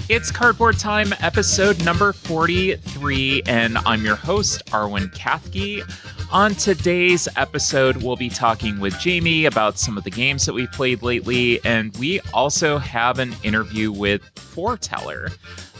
It's Cardboard Time, episode number 43, and I'm your host, Arwen Cathke. On today's episode, we'll be talking with Jamie about some of the games that we've played lately, and we also have an interview with Forteller.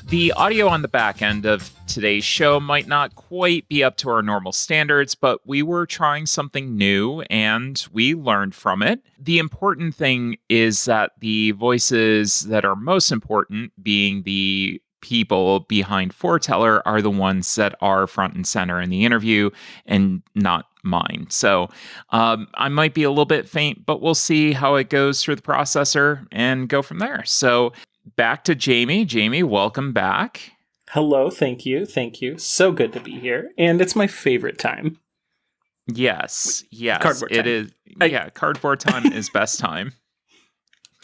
The audio on the back end of today's show might not quite be up to our normal standards, but we were trying something new and we learned from it. The important thing is that the voices that are most important, being the people behind Forteller, are the ones that are front and center in the interview and not mine. So I might be a little bit faint, but we'll see how it goes through the processor and go from there. So back to Jamie. Jamie, welcome back. Hello, thank you. So good to be here. And it's my favorite time. Yes, Cardboard time. it is. Yeah, cardboard time is best time.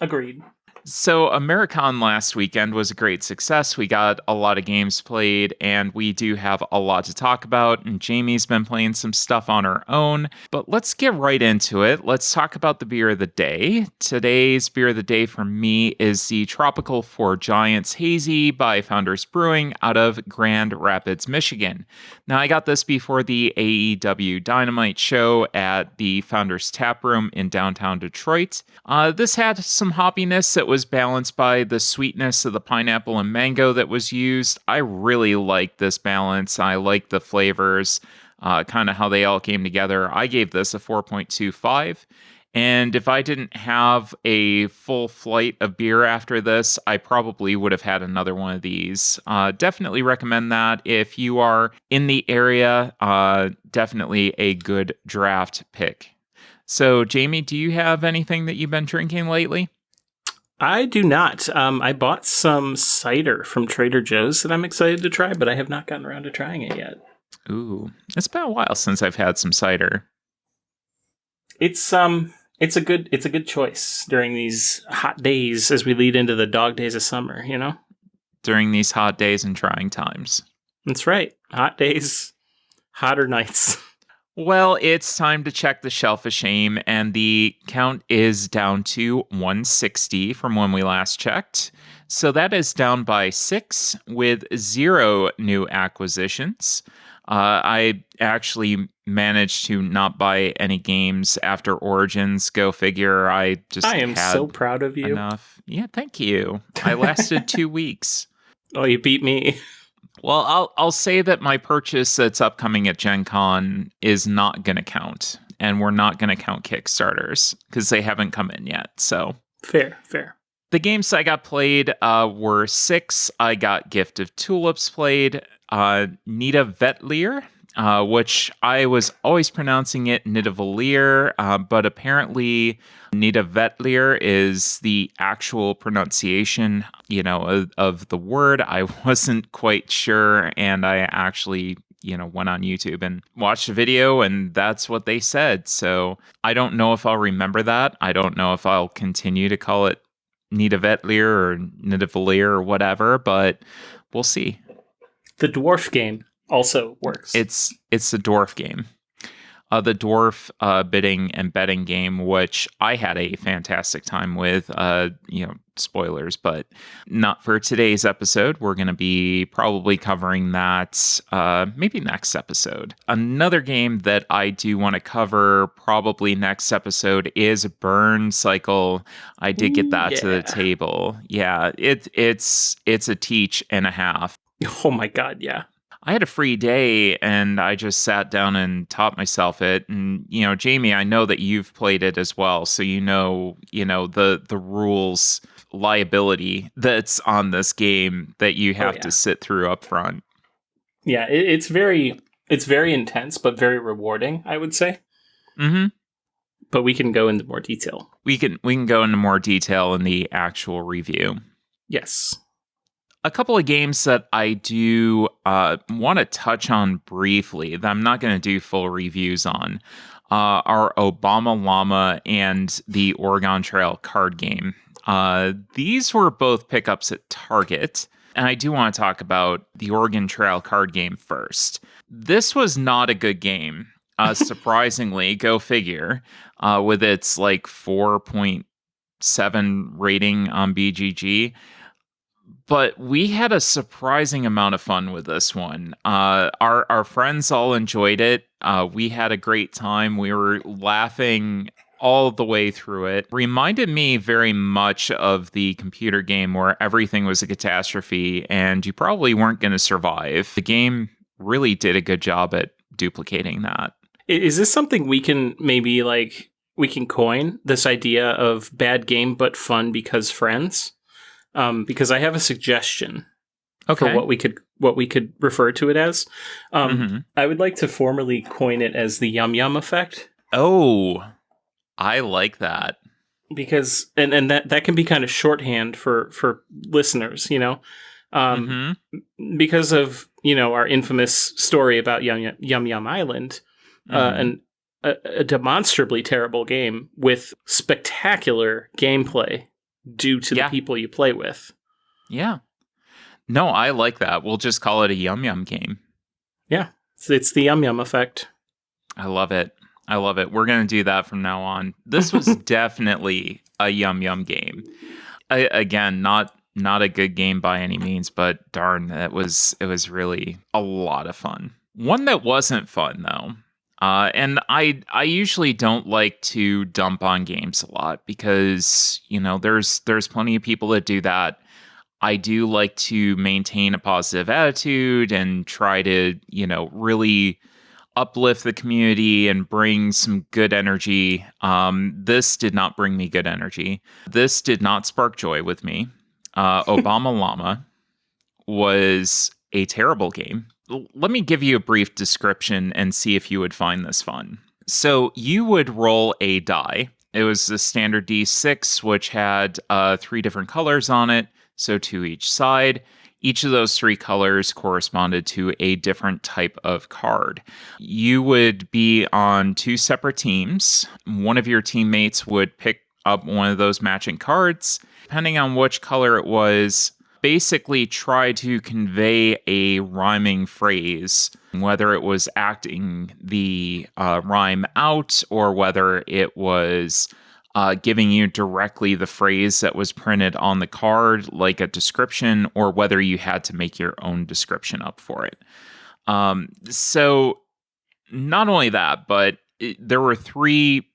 Agreed. So Americon last weekend was a great success. We got a lot of games played, and we do have a lot to talk about. And Jamie's been playing some stuff on her own. But let's get right into it. Let's talk about the beer of the day. Today's beer of the day for me is the Tropical 4 Giants Hazy by Founders Brewing out of Grand Rapids, Michigan. Now, I got this before the AEW Dynamite show at the Founders Tap Room in downtown Detroit. This had some hoppiness that was balanced by the sweetness of the pineapple and mango that was used. I really like this balance. I like the flavors, kind of how they all came together. I gave this a 4.25. And if I didn't have a full flight of beer after this, I probably would have had another one of these. Definitely recommend that. If you are in the area, definitely a good draft pick. So, Jamie, do you have anything that you've been drinking lately? I do not. I bought some cider from Trader Joe's that I'm excited to try, but I have not gotten around to trying it yet. Ooh, it's been a while since I've had some cider. It's a good choice during these hot days as we lead into the dog days of summer, you know? During these hot days and trying times. That's right. Hot days, hotter nights. Well, it's time to check the shelf of shame, and the count is down to 160 from when we last checked. So that is down by 6 with 0 new acquisitions. I actually managed to not buy any games after Origins. Go figure. I am so proud of you. Enough. Yeah, thank you. I lasted 2 weeks. Oh, you beat me. Well, I'll say that my purchase that's upcoming at GenCon is not going to count, and we're not going to count Kickstarters because they haven't come in yet. So fair. The games I got played were 6. I got Gift of Tulips played, Nita Vetlier, which I was always pronouncing it Nidavalier, but apparently Nita Vetlier is the actual pronunciation, of the word. I wasn't quite sure, and I actually, went on YouTube and watched a video, and that's what they said. So I don't know if I'll remember that. I don't know if I'll continue to call it Nita Vetlier or Nidavalier or whatever, but we'll see. The dwarf game also works. It's the dwarf game. The dwarf bidding and betting game, which I had a fantastic time with. Spoilers, but not for today's episode. We're going to be probably covering that maybe next episode. Another game that I do want to cover probably next episode is Burn Cycle. I did get that to the table. Yeah, it's a teach and a half. Oh my God, yeah. I had a free day and I just sat down and taught myself it. And, Jamie, I know that you've played it as well. So, the rules liability that's on this game that you have to sit through up front. Yeah, it's very intense, but very rewarding, I would say. Mm-hmm. But we can go into more detail. We can go into more detail in the actual review. Yes. A couple of games that I do want to touch on briefly that I'm not going to do full reviews on are Obama Llama and the Oregon Trail card game. These were both pickups at Target, and I do want to talk about the Oregon Trail card game first. This was not a good game, surprisingly, go figure, with its 4.7 rating on BGG. But we had a surprising amount of fun with this one. Our friends all enjoyed it. We had a great time. We were laughing all the way through it. Reminded me very much of the computer game where everything was a catastrophe and you probably weren't going to survive. The game really did a good job at duplicating that. Is this something we can maybe we can coin this idea of bad game but fun because friends? Because I have a suggestion for what we could refer to it as. I would like to formally coin it as the yum yum effect. Oh, I like that. Because and that can be kind of shorthand for listeners, because of our infamous story about Yum Yum Island, and a demonstrably terrible game with spectacular gameplay due to the people you play with. Yeah. No, I like that. We'll just call it a Yum Yum game. Yeah, it's the Yum Yum effect. I love it. I love it. We're going to do that from now on. This was definitely a Yum Yum game. Again, not a good game by any means, but darn, it was really a lot of fun. One that wasn't fun though, and I usually don't like to dump on games a lot because there's plenty of people that do that. I do like to maintain a positive attitude and try to really uplift the community and bring some good energy. This did not bring me good energy. This did not spark joy with me. Obama Llama was a terrible game. Let me give you a brief description and see if you would find this fun. So you would roll a die. It was a standard D6, which had 3 different colors on it, so 2 each side. Each of those 3 colors corresponded to a different type of card. You would be on 2 separate teams. One of your teammates would pick up one of those matching cards. Depending on which color it was, basically try to convey a rhyming phrase, whether it was acting the rhyme out or whether it was giving you directly the phrase that was printed on the card, like a description, or whether you had to make your own description up for it. So not only that, but there were three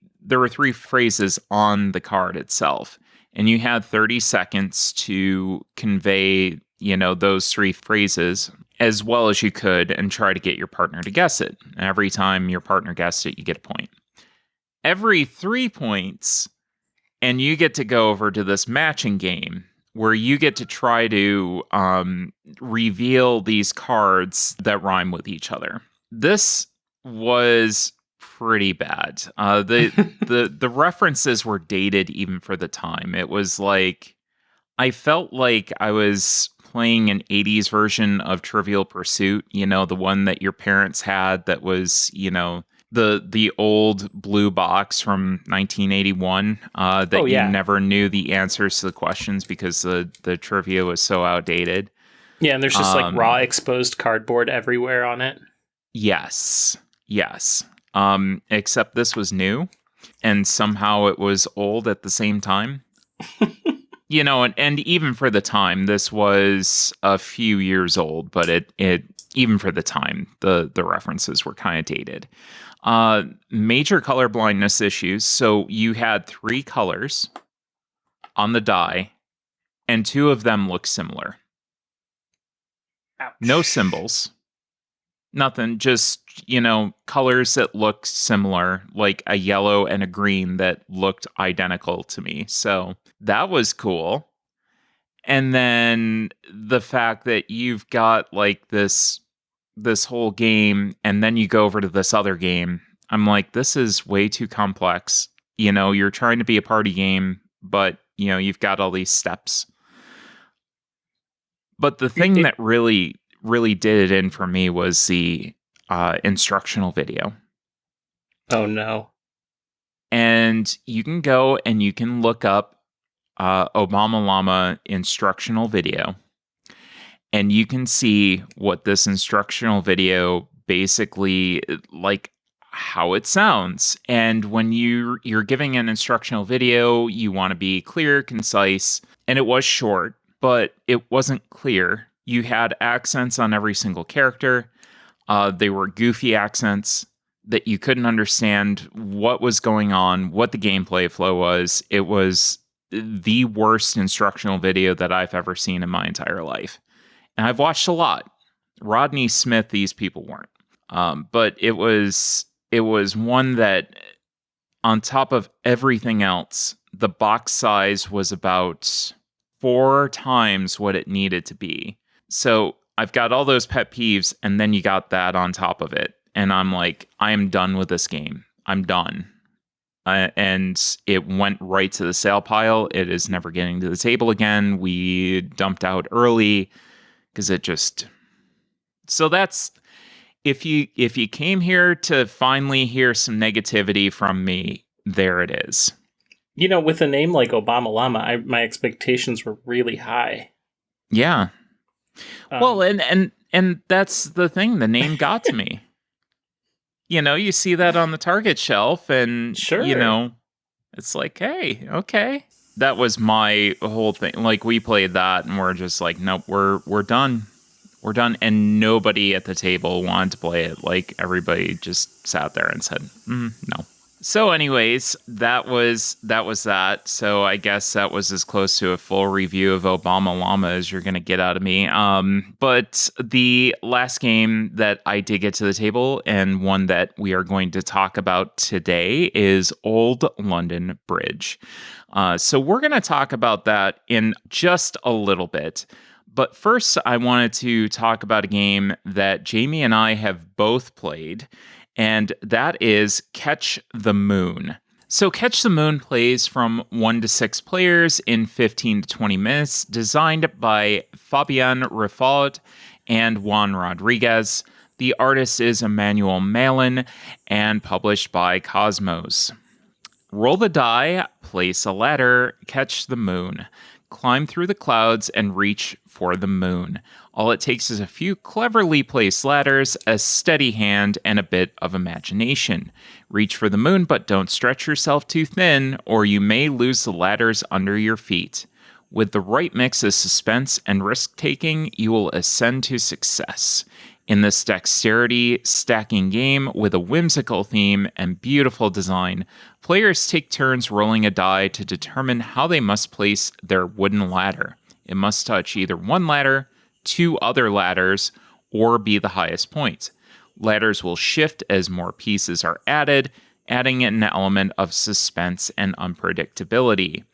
phrases on the card itself, and you had 30 seconds to convey, those 3 phrases as well as you could and try to get your partner to guess it. Every time your partner guessed it, you get a point. Every 3 points, and you get to go over to this matching game where you get to try to reveal these cards that rhyme with each other. This was pretty bad. The references were dated even for the time. It was like I felt like I was playing an 80s version of Trivial Pursuit, the one that your parents had that was, the old blue box from 1981 that you never knew the answers to the questions because the trivia was so outdated. Yeah, and there's just raw exposed cardboard everywhere on it. Yes. Except this was new, and somehow it was old at the same time. And even for the time, this was a few years old, but it even for the time, the references were kind of dated. Major color blindness issues. So you had 3 colors on the die, and 2 of them look similar. Ouch. No symbols. Nothing. Just, colors that look similar, like a yellow and a green that looked identical to me. So that was cool. And then the fact that you've got like this whole game, and then you go over to this other game. I'm like, this is way too complex. You're trying to be a party game, but you've got all these steps. But the thing that really did it in for me was the instructional video. Oh no. And you can go and you can look up Obama Llama instructional video. And you can see what this instructional video basically, like how it sounds. And when you're giving an instructional video, you want to be clear, concise, and it was short, but it wasn't clear. You had accents on every single character. They were goofy accents that you couldn't understand what was going on, what the gameplay flow was. It was the worst instructional video that I've ever seen in my entire life. And I've watched a lot. Rodney Smith, these people weren't. But it was one that, on top of everything else, the box size was about 4 times what it needed to be. So I've got all those pet peeves, and then you got that on top of it. And I'm like, I am done with this game. I'm done. And it went right to the sale pile. It is never getting to the table again. We dumped out early because it just... So that's... If you came here to finally hear some negativity from me, there it is. You know, with a name like Obama Llama, my expectations were really high. Yeah. Well, and that's the thing. The name got to me. You know, you see that on the Target shelf, and sure, you know, it's like, hey, okay. That was my whole thing. Like, we played that, and we're just like, nope, we're done. We're done. And nobody at the table wanted to play it. Like, everybody just sat there and said, no. So anyways, that was that. So I guess that was as close to a full review of Obama Llama as you're going to get out of me. But the last game that I did get to the table, and one that we are going to talk about today, is Old London Bridge. So we're going to talk about that in just a little bit. But first, I wanted to talk about a game that Jamie and I have both played, and that is Catch the Moon. So Catch the Moon plays from 1 to 6 players in 15 to 20 minutes, designed by Fabian Riffaut and Juan Rodriguez. The artist is Emmanuel Malin, and published by Cosmos. Roll the die, place a ladder, catch the moon. Climb through the clouds and reach for the moon. All it takes is a few cleverly placed ladders, a steady hand, and a bit of imagination. Reach for the moon, but don't stretch yourself too thin, or you may lose the ladders under your feet. With the right mix of suspense and risk-taking, you will ascend to success. In this dexterity stacking game with a whimsical theme and beautiful design, players take turns rolling a die to determine how they must place their wooden ladder. It must touch either one ladder, 2 other ladders, or be the highest point. Ladders will shift as more pieces are added, adding an element of suspense and unpredictability.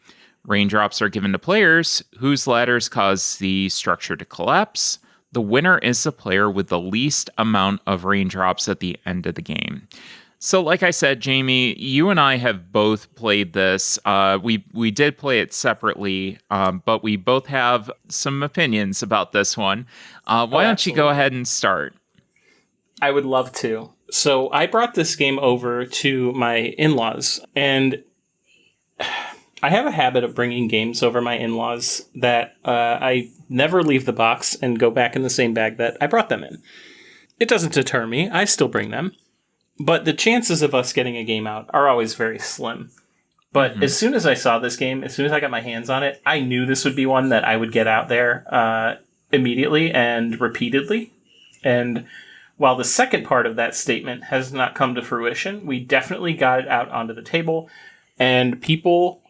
Raindrops are given to players whose ladders cause the structure to collapse. The winner is the player with the least amount of raindrops at the end of the game. So like I said, Jamie, you and I have both played this. We did play it separately, but we both have some opinions about this one. Why don't you go ahead and start? I would love to. So I brought this game over to my in-laws, and I have a habit of bringing games over my in-laws that I never leave the box and go back in the same bag that I brought them in. It doesn't deter me. I still bring them. But the chances of us getting a game out are always very slim. But as soon as I saw this game, as soon as I got my hands on it, I knew this would be one that I would get out there immediately and repeatedly. And while the second part of that statement has not come to fruition, we definitely got it out onto the table. And people,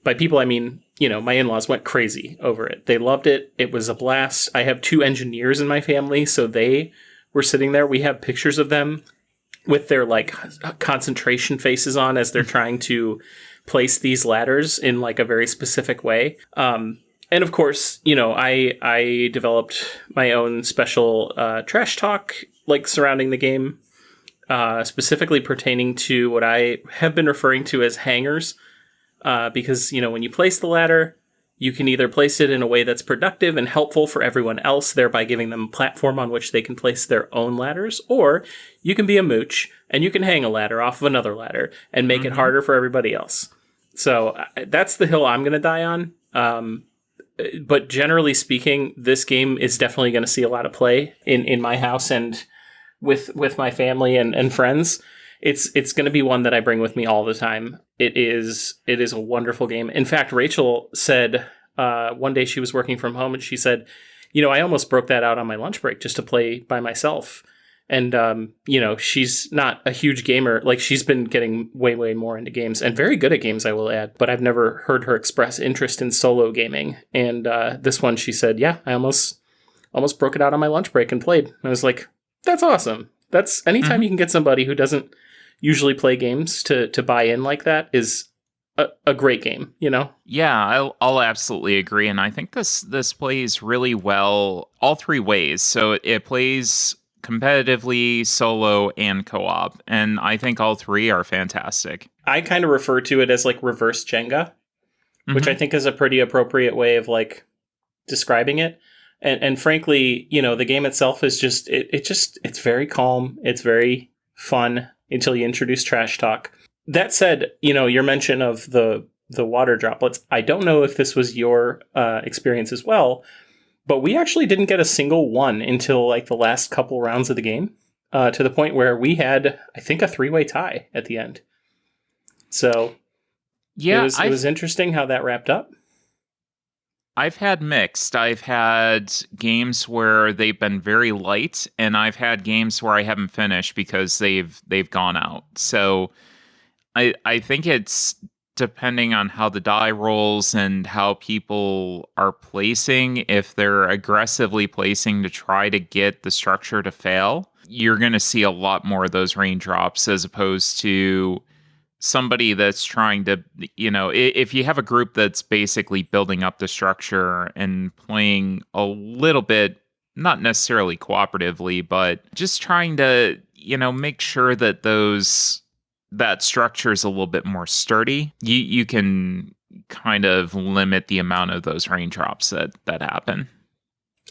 by people I mean, you know, my in-laws went crazy over it. They loved it. It was a blast. I have 2 engineers in my family, so they were sitting there. We have pictures of them with their like concentration faces on as they're trying to place these ladders in like a very specific way. And of course, you know, I developed my own special trash talk like surrounding the game, specifically pertaining to what I have been referring to as hangers. Because, you know, when you place the ladder, you can either place it in a way that's productive and helpful for everyone else, thereby giving them a platform on which they can place their own ladders, or you can be a mooch and you can hang a ladder off of another ladder and make it harder for everybody else. So that's the hill I'm going to die on. But generally speaking, this game is definitely going to see a lot of play in my house and with my family and friends. It's going to be one that I bring with me all the time. It is a wonderful game. In fact, Rachel said one day she was working from home and she said, I almost broke that out on my lunch break just to play by myself. And, she's not a huge gamer. Like, she's been getting way, way more into games and very good at games, I will add. But I've never heard her express interest in solo gaming. And this one, she said, yeah, I almost broke it out on my lunch break and played. And I was like, that's awesome. That's anytime you can get somebody who doesn't usually play games to buy in like that is a great game, Yeah, I'll absolutely agree. And I think this plays really well all three ways. So it plays competitively, solo, and co-op. And I think all three are fantastic. I kind of refer to it as like reverse Jenga, which I think is a pretty appropriate way of like describing it. And frankly, the game itself is just it's very calm. It's very fun until you introduce trash talk. That said, your mention of the water droplets, I don't know if this was your experience as well, but we actually didn't get a single one until like the last couple rounds of the game, to the point where we had, I think, a 3-way tie at the end. So yeah, it was interesting how that wrapped up. I've had mixed. I've had games where they've been very light, and I've had games where I haven't finished because they've gone out. So I think it's depending on how the die rolls and how people are placing. If they're aggressively placing to try to get the structure to fail, you're going to see a lot more of those raindrops as opposed to somebody that's trying to, if you have a group that's basically building up the structure and playing a little bit, not necessarily cooperatively, but just trying to, make sure that that structure is a little bit more sturdy, you can kind of limit the amount of those raindrops that happen.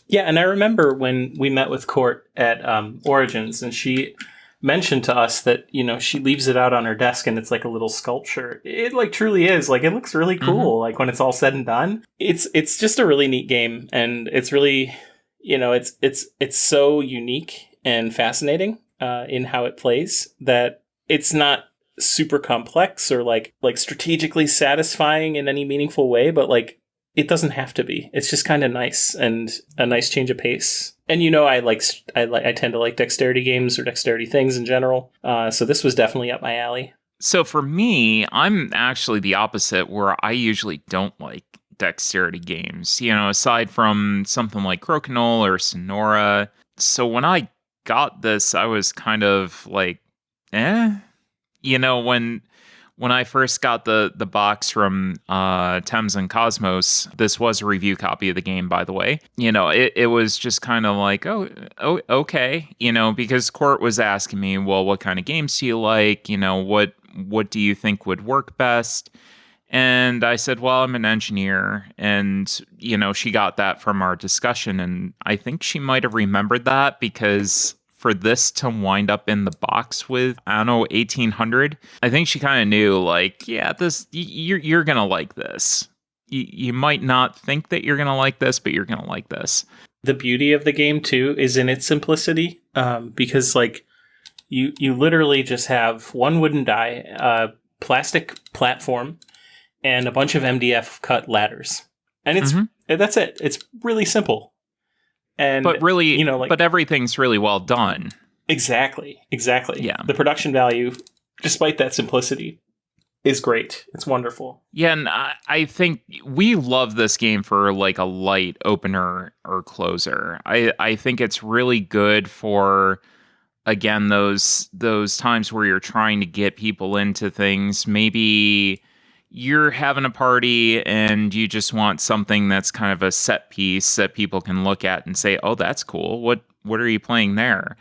Yeah, and I remember when we met with Court at Origins, and she mentioned to us that, she leaves it out on her desk and it's like a little sculpture. It like truly is. Like, it looks really cool. Like, when it's all said and done. It's just a really neat game, and it's really, it's so unique and fascinating in how it plays that it's not super complex or like strategically satisfying in any meaningful way, but like it doesn't have to be. It's just kind of nice and a nice change of pace. And I tend to like dexterity games or dexterity things in general. So this was definitely up my alley. So for me, I'm actually the opposite, where I usually don't like dexterity games. Aside from something like Crokinole or Sonora. So when I got this, I was kind of like, eh. When I first got the box from Thames and Cosmos, this was a review copy of the game, by the way. It was just kind of like, oh, okay. Because Court was asking me, well, what kind of games do you like? What do you think would work best? And I said, well, I'm an engineer. And, she got that from our discussion. And I think she might have remembered that, because for this to wind up in the box with, I don't know, 1800, I think she kind of knew, like, yeah, this, you're going to like this. You might not think that you're going to like this, but you're going to like this. The beauty of the game, too, is in its simplicity, because, like, you literally just have one wooden die, a plastic platform, and a bunch of MDF cut ladders. And that's it. It's really simple. And but really, but everything's really well done. Exactly. Yeah. The production value, despite that simplicity, is great. It's wonderful. Yeah, and I think we love this game for like a light opener or closer. I think it's really good for, again, those times where you're trying to get people into things. Maybe you're having a party and you just want something that's kind of a set piece that people can look at and say, oh, that's cool. What are you playing there?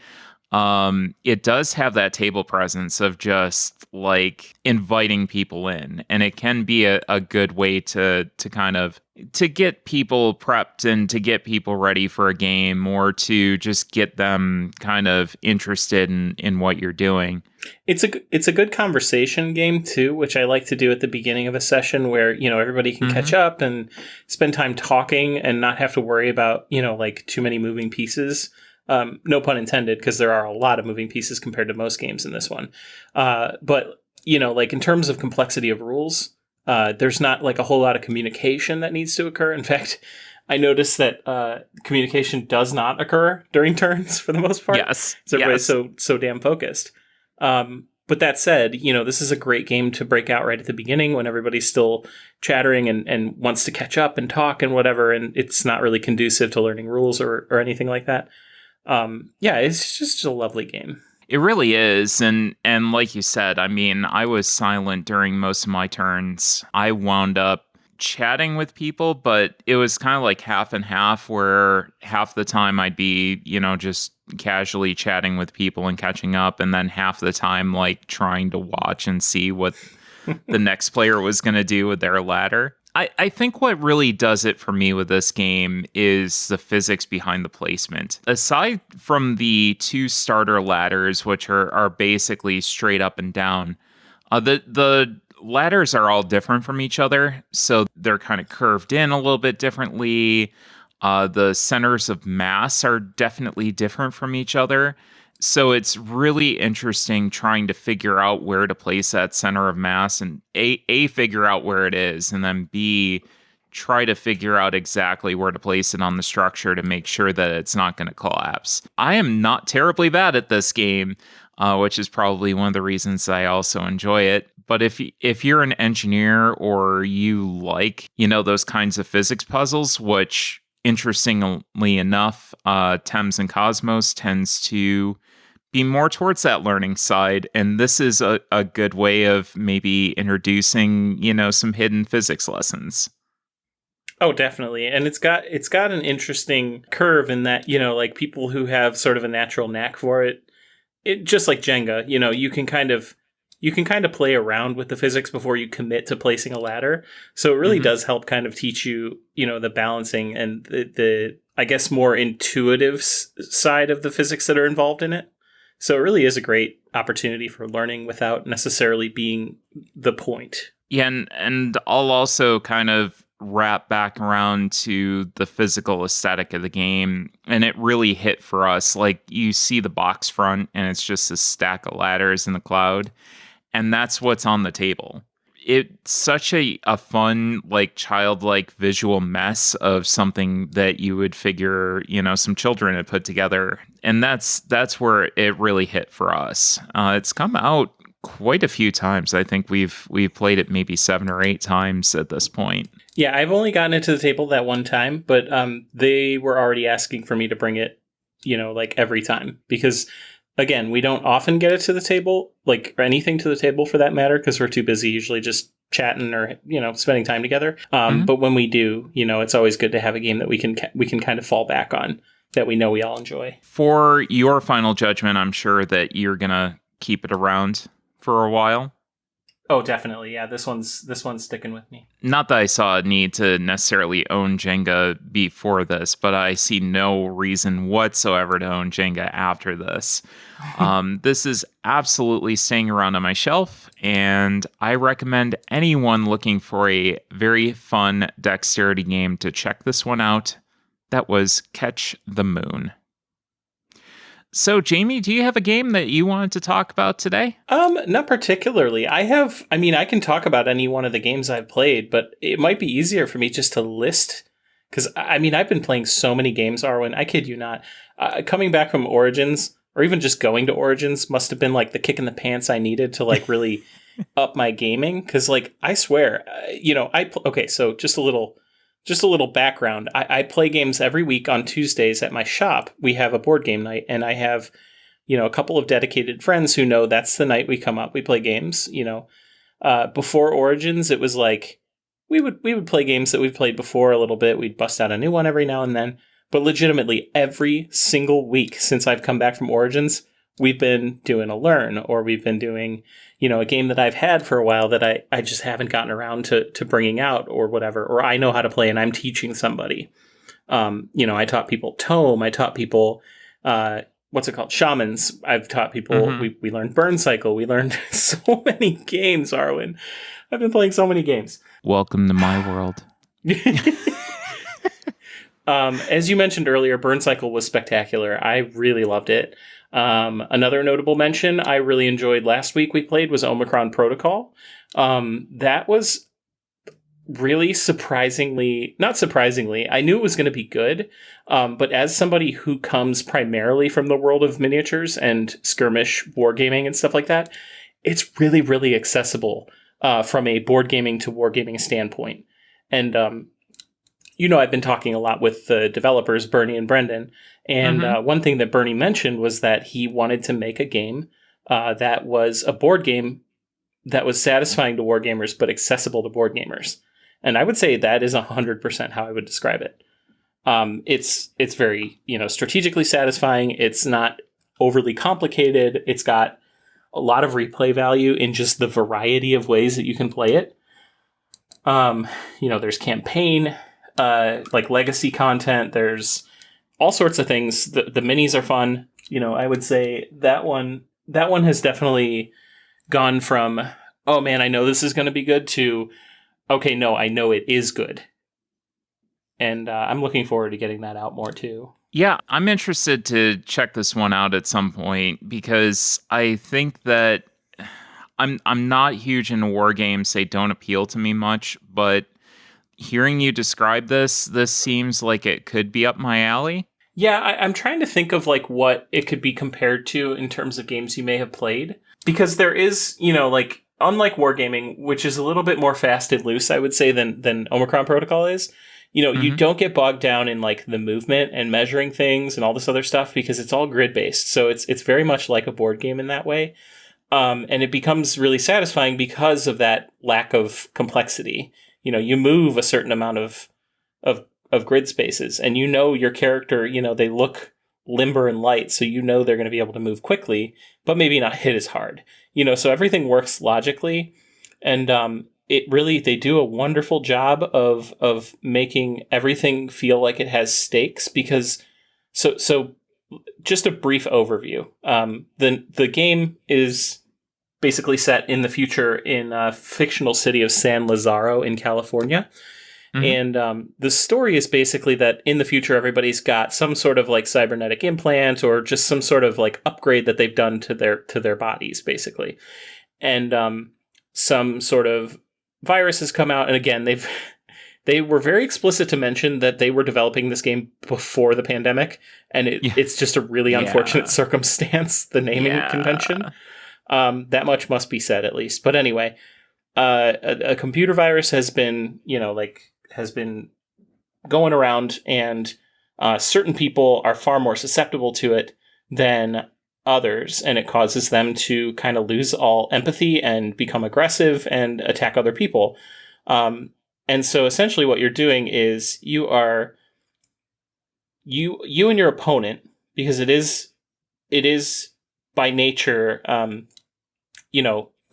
It does have that table presence of just like inviting people in, and it can be a good way to kind of to get people prepped and to get people ready for a game, or to just get them kind of interested in what you're doing. It's a good conversation game too, which I like to do at the beginning of a session where, everybody can catch up and spend time talking and not have to worry about, like too many moving pieces. No pun intended, because there are a lot of moving pieces compared to most games in this one. But, like in terms of complexity of rules, There's not like a whole lot of communication that needs to occur. In fact, I noticed that communication does not occur during turns for the most part. Yes. So everybody's so damn focused. But that said, this is a great game to break out right at the beginning when everybody's still chattering and wants to catch up and talk and whatever, and it's not really conducive to learning rules or anything like that. It's just a lovely game. It really is. And like you said, I mean, I was silent during most of my turns. I wound up chatting with people, but it was kind of like half and half, where half the time I'd be, just casually chatting with people and catching up, and then half the time like trying to watch and see what the next player was going to do with their ladder. I think what really does it for me with this game is the physics behind the placement. Aside from the 2 starter ladders, which are basically straight up and down, the ladders are all different from each other, so they're kind of curved in a little bit differently. The centers of mass are definitely different from each other. So it's really interesting trying to figure out where to place that center of mass, and A, figure out where it is, and then B, try to figure out exactly where to place it on the structure to make sure that it's not going to collapse. I am not terribly bad at this game, which is probably one of the reasons I also enjoy it. But if you're an engineer or you like, those kinds of physics puzzles, which interestingly enough, Thames and Cosmos tends to be more towards that learning side, and this is a good way of maybe introducing, some hidden physics lessons. Oh, definitely. And it's got an interesting curve in that, like people who have sort of a natural knack for it just like Jenga, you can kind of play around with the physics before you commit to placing a ladder. So it really does help kind of teach you, the balancing and the I guess more intuitive side of the physics that are involved in it. So it really is a great opportunity for learning without necessarily being the point. Yeah, and I'll also kind of wrap back around to the physical aesthetic of the game, and it really hit for us. Like, you see the box front, and it's just a stack of ladders in the cloud, and that's what's on the table. It's such a fun, like, childlike visual mess of something that you would figure, some children had put together. And that's where it really hit for us. It's come out quite a few times. I think we've played it maybe 7 or 8 times at this point. Yeah, I've only gotten it to the table that one time, but they were already asking for me to bring it, like every time. Because again, we don't often get it to the table, like anything to the table for that matter, because we're too busy usually just chatting or, spending time together. But when we do, it's always good to have a game that we can kind of fall back on that we know we all enjoy. For your final judgment, I'm sure that you're going to keep it around for a while. Oh, definitely. Yeah, this one's sticking with me. Not that I saw a need to necessarily own Jenga before this, but I see no reason whatsoever to own Jenga after this. This is absolutely staying around on my shelf, and I recommend anyone looking for a very fun dexterity game to check this one out. That was Catch the Moon. So, Jamie, do you have a game that you wanted to talk about today? Not particularly. I can talk about any one of the games I've played, but it might be easier for me just to list, because, I've been playing so many games, Arwen, I kid you not. Coming back from Origins, or even just going to Origins, must have been, like, the kick in the pants I needed to, like, really up my gaming, because, like, I swear, okay, so just a little background. I play games every week on Tuesdays at my shop. We have a board game night, and I have, a couple of dedicated friends who know that's the night we come up. We play games. Before Origins, it was like we would play games that we've played before a little bit. We'd bust out a new one every now and then. But legitimately, every single week since I've come back from Origins, we've been doing a learn, or we've been doing, a game that I've had for a while that I just haven't gotten around to bringing out or whatever, or I know how to play and I'm teaching somebody. I taught people Tome. I taught people, what's it called? Shamans. I've taught people, we learned Burn Cycle. We learned so many games, Arwen. I've been playing so many games. Welcome to my world. As you mentioned earlier, Burn Cycle was spectacular. I really loved it. Another notable mention I really enjoyed last week we played was Omicron Protocol. That was really not surprisingly, I knew it was going to be good. But as somebody who comes primarily from the world of miniatures and skirmish wargaming and stuff like that, it's really, really accessible from a board gaming to wargaming standpoint. And, I've been talking a lot with the developers, Bernie and Brendan. And one thing that Bernie mentioned was that he wanted to make a game that was a board game that was satisfying to wargamers, but accessible to board gamers. And I would say that is 100% how I would describe it. It's very, strategically satisfying. It's not overly complicated. It's got a lot of replay value in just the variety of ways that you can play it. There's campaign, like legacy content. There's all sorts of things. The minis are fun. I would say that one has definitely gone from, oh man, I know this is going to be good, to, okay, no, I know it is good. And I'm looking forward to getting that out more too. Yeah, I'm interested to check this one out at some point, because I think that I'm not huge into war games. They don't appeal to me much, but hearing you describe this seems like it could be up my alley. Yeah, I'm trying to think of like what it could be compared to in terms of games you may have played. Because there is, unlike wargaming, which is a little bit more fast and loose, I would say, than Omicron Protocol is, you don't get bogged down in like the movement and measuring things and all this other stuff, because it's all grid based. So it's very much like a board game in that way. And it becomes really satisfying because of that lack of complexity. You move a certain amount of grid spaces, and your character, they look limber and light, so they're going to be able to move quickly, but maybe not hit as hard. So everything works logically, and they do a wonderful job of making everything feel like it has stakes. Because so just a brief overview. The game is basically set in the future in a fictional city of San Lazaro in California. And the story is basically that in the future, everybody's got some sort of like cybernetic implant or just some sort of like upgrade that they've done to their bodies, basically. And some sort of virus has come out. And again, they were very explicit to mention that they were developing this game before the pandemic. And it's just a really unfortunate circumstance, the naming convention. That much must be said, at least. But anyway, a computer virus has been, has been going around, and certain people are far more susceptible to it than others, and it causes them to kind of lose all empathy and become aggressive and attack other people. And so essentially what you're doing is you and your opponent, because it is by nature,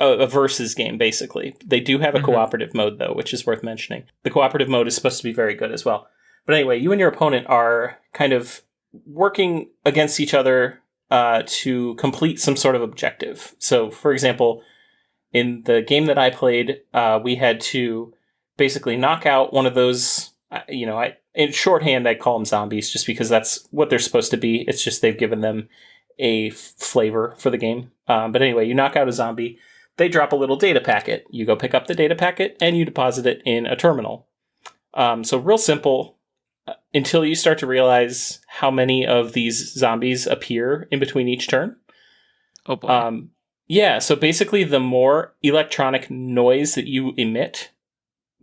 a versus game, basically. They do have a cooperative mode, though, which is worth mentioning. The cooperative mode is supposed to be very good as well. But anyway, you and your opponent are kind of working against each other to complete some sort of objective. So, for example, in the game that I played, we had to basically knock out one of those, in shorthand, I call them zombies, just because that's what they're supposed to be. It's just they've given them a flavor for the game. But anyway, you knock out a zombie. They drop a little data packet. You go pick up the data packet and you deposit it in a terminal. So real simple, until you start to realize how many of these zombies appear in between each turn. Oh boy. So basically the more electronic noise that you emit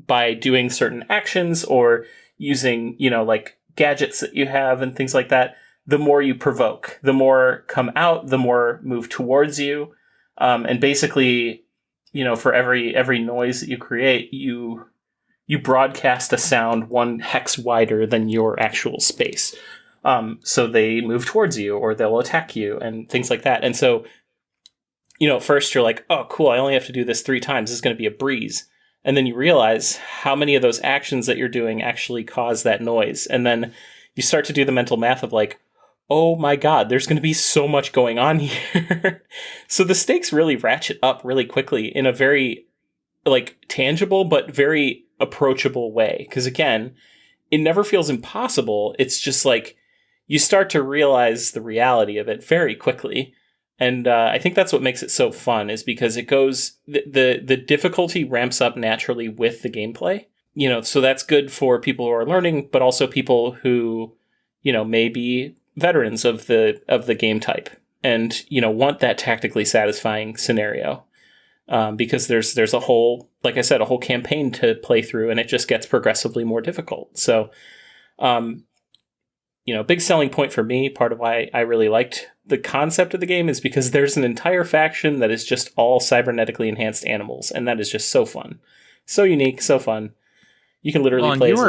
by doing certain actions or using, like gadgets that you have and things like that, the more you provoke. The more come out, the more move towards you. And basically, for every noise that you create, you broadcast a sound one hex wider than your actual space. So they move towards you or they'll attack you and things like that. And so, at first you're like, oh, cool, I only have to do this 3 times. This is going to be a breeze. And then you realize how many of those actions that you're doing actually cause that noise. And then you start to do the mental math of like, oh my God, there's going to be so much going on here. So the stakes really ratchet up really quickly in a very tangible, but very approachable way. Because again, it never feels impossible. It's just like you start to realize the reality of it very quickly. And I think that's what makes it so fun, is because it goes, the difficulty ramps up naturally with the gameplay. so that's good for people who are learning, but also people who, may be veterans of the game type and, want that tactically satisfying scenario. Because there's a whole, like I said, a whole campaign to play through, and it just gets progressively more difficult. So, big selling point for me, part of why I really liked the concept of the game is because there's an entire faction that is just all cybernetically enhanced animals, and that is just so fun. So unique, so fun. You can literally play as a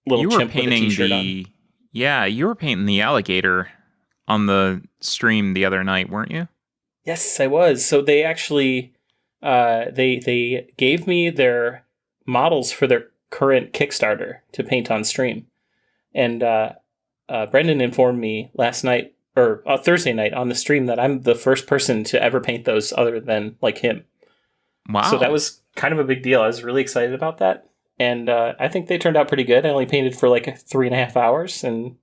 little chimp with a t-shirt on. Yeah, you were painting the alligator on the stream the other night, weren't you? Yes, I was. So they actually, they gave me their models for their current Kickstarter to paint on stream. And Brendan informed me last night, or Thursday night on the stream, that I'm the first person to ever paint those other than like him. Wow. So that was kind of a big deal. I was really excited about that. And I think they turned out pretty good. I only painted for like 3.5 hours, and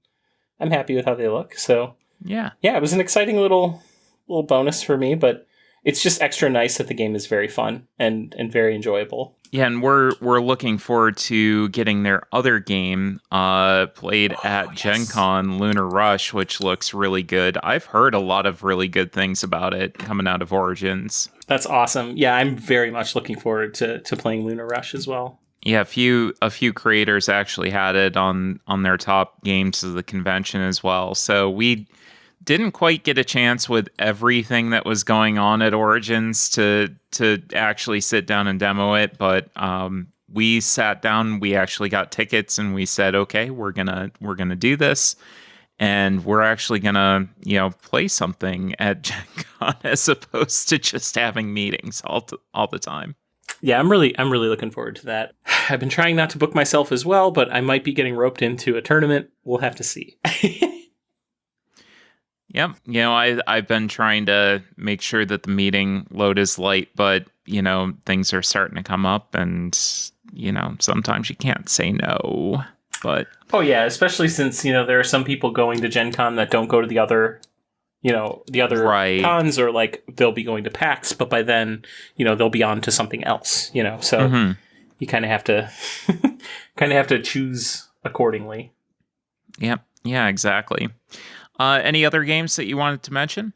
I'm happy with how they look. So yeah, it was an exciting little bonus for me, but it's just extra nice that the game is very fun and very enjoyable. Yeah, and we're looking forward to getting their other game played at GenCon, Lunar Rush, which looks really good. I've heard a lot of really good things about it coming out of Origins. That's awesome. Yeah, I'm very much looking forward to playing Lunar Rush as well. Yeah, a few creators actually had it on their top games of the convention as well. So we didn't quite get a chance with everything that was going on at Origins to actually sit down and demo it, but we sat down, we actually got tickets, and we said, okay, we're gonna do this, and we're actually gonna play something at Gen Con as opposed to just having meetings all the time. Yeah, I'm really looking forward to that. I've been trying not to book myself as well, but I might be getting roped into a tournament. We'll have to see. Yep. I've been trying to make sure that the meeting load is light, but, things are starting to come up, and, sometimes you can't say no. But oh, yeah, especially since, there are some people going to Gen Con that don't go to the other right. cons, or like they'll be going to PAX, but by then, they'll be on to something else, so you kind of have to choose accordingly. Yep. Yeah, exactly. Any other games that you wanted to mention?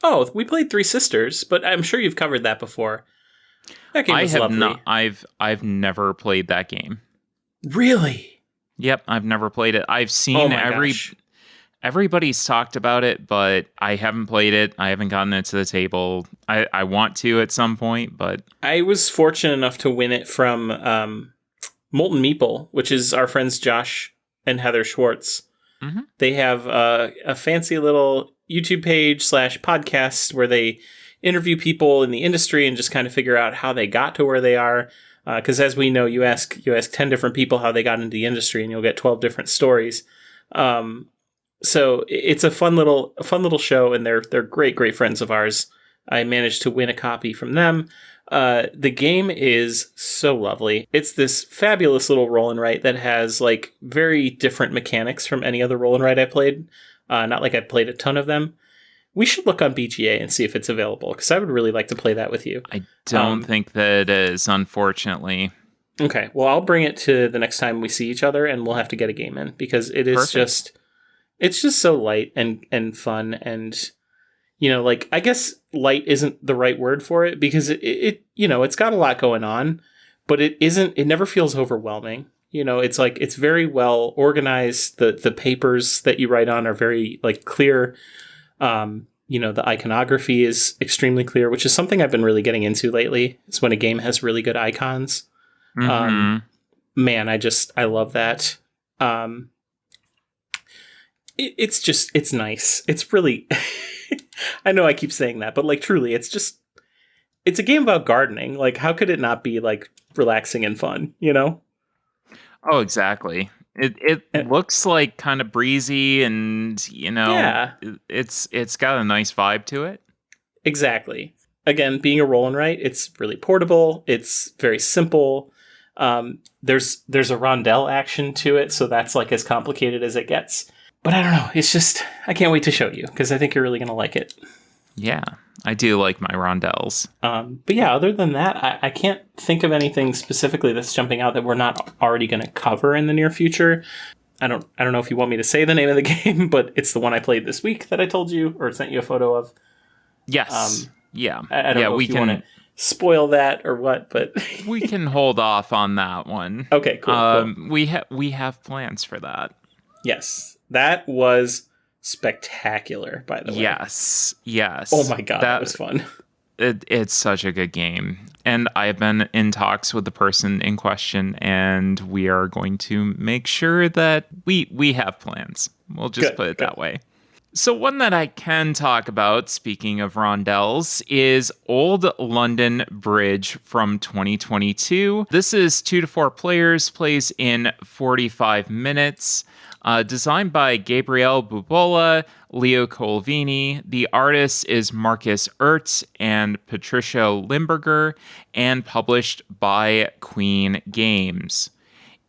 Oh, we played Three Sisters, but I'm sure you've covered that before. That game was lovely. Not. I've never played that game. Really? Yep, I've never played it. I've seen everybody's talked about it, but I haven't played it. I haven't gotten it to the table. I want to at some point, but I was fortunate enough to win it from Molten Meeple, which is our friends Josh and Heather Schwartz. Mm-hmm. They have a fancy little YouTube page / podcast where they interview people in the industry and just kind of figure out how they got to where they are. Because as we know, you ask 10 different people how they got into the industry, and you'll get 12 different stories. So it's a fun little show, and they're great friends of ours. I managed to win a copy from them. The game is so lovely. It's this fabulous little roll and write that has like very different mechanics from any other roll and write I played. Not like I played a ton of them. We should look on BGA and see if it's available, because I would really like to play that with you. I don't think that it is, unfortunately. Okay, well, I'll bring it to the next time we see each other, and we'll have to get a game in, because it is it's just so light and fun, and like, I guess light isn't the right word for it, because it's got a lot going on, but it never feels overwhelming. It's like, it's very well organized. The papers that you write on are very like clear. The iconography is extremely clear, which is something I've been really getting into lately. Is when a game has really good icons. Mm-hmm. Man, I love that. It's nice. It's really, I know I keep saying that, but like truly, it's a game about gardening. Like, how could it not be like relaxing and fun, Oh, exactly. It looks like kind of breezy, and it's got a nice vibe to it. Exactly. Again, being a roll and write, it's really portable. It's very simple. There's a rondel action to it, so that's like as complicated as it gets. But I don't know. It's just, I can't wait to show you, because I think you're really going to like it. Yeah, I do like my rondelles. But yeah, other than that, I can't think of anything specifically that's jumping out that we're not already going to cover in the near future. I don't know if you want me to say the name of the game, but it's the one I played this week that I told you or sent you a photo of. Yes. Yeah. I don't know if you want to spoil that or what, but we can hold off on that one. Okay, cool. We have plans for that. Yes, that was spectacular. By the way, yes. Oh my god, that was fun. It's such a good game, and I've been in talks with the person in question, and we are going to make sure that we have plans. We'll just put it that way. So one that I can talk about, speaking of rondelles, is Old London Bridge from 2022. This is 2 to 4 players, plays in 45 minutes. Designed by Gabriele Bubola, Leo Colvini. The artist is Marcus Ertz and Patricia Limburger, and published by Queen Games.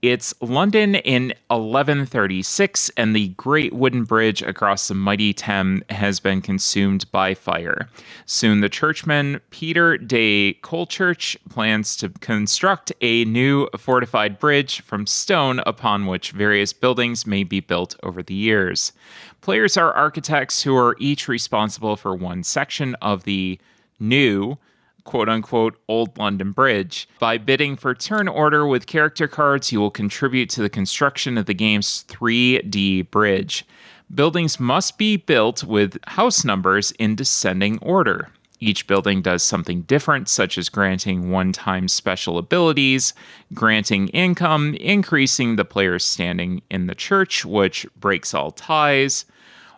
It's London in 1136, and the great wooden bridge across the mighty Thames has been consumed by fire. Soon the churchman Peter de Colchurch plans to construct a new fortified bridge from stone upon which various buildings may be built over the years. Players are architects who are each responsible for one section of the new quote-unquote Old London Bridge. By bidding for turn order with character cards, you will contribute to the construction of the game's 3D bridge. Buildings must be built with house numbers in descending order. Each building does something different, such as granting one-time special abilities, granting income, increasing the player's standing in the church, which breaks all ties,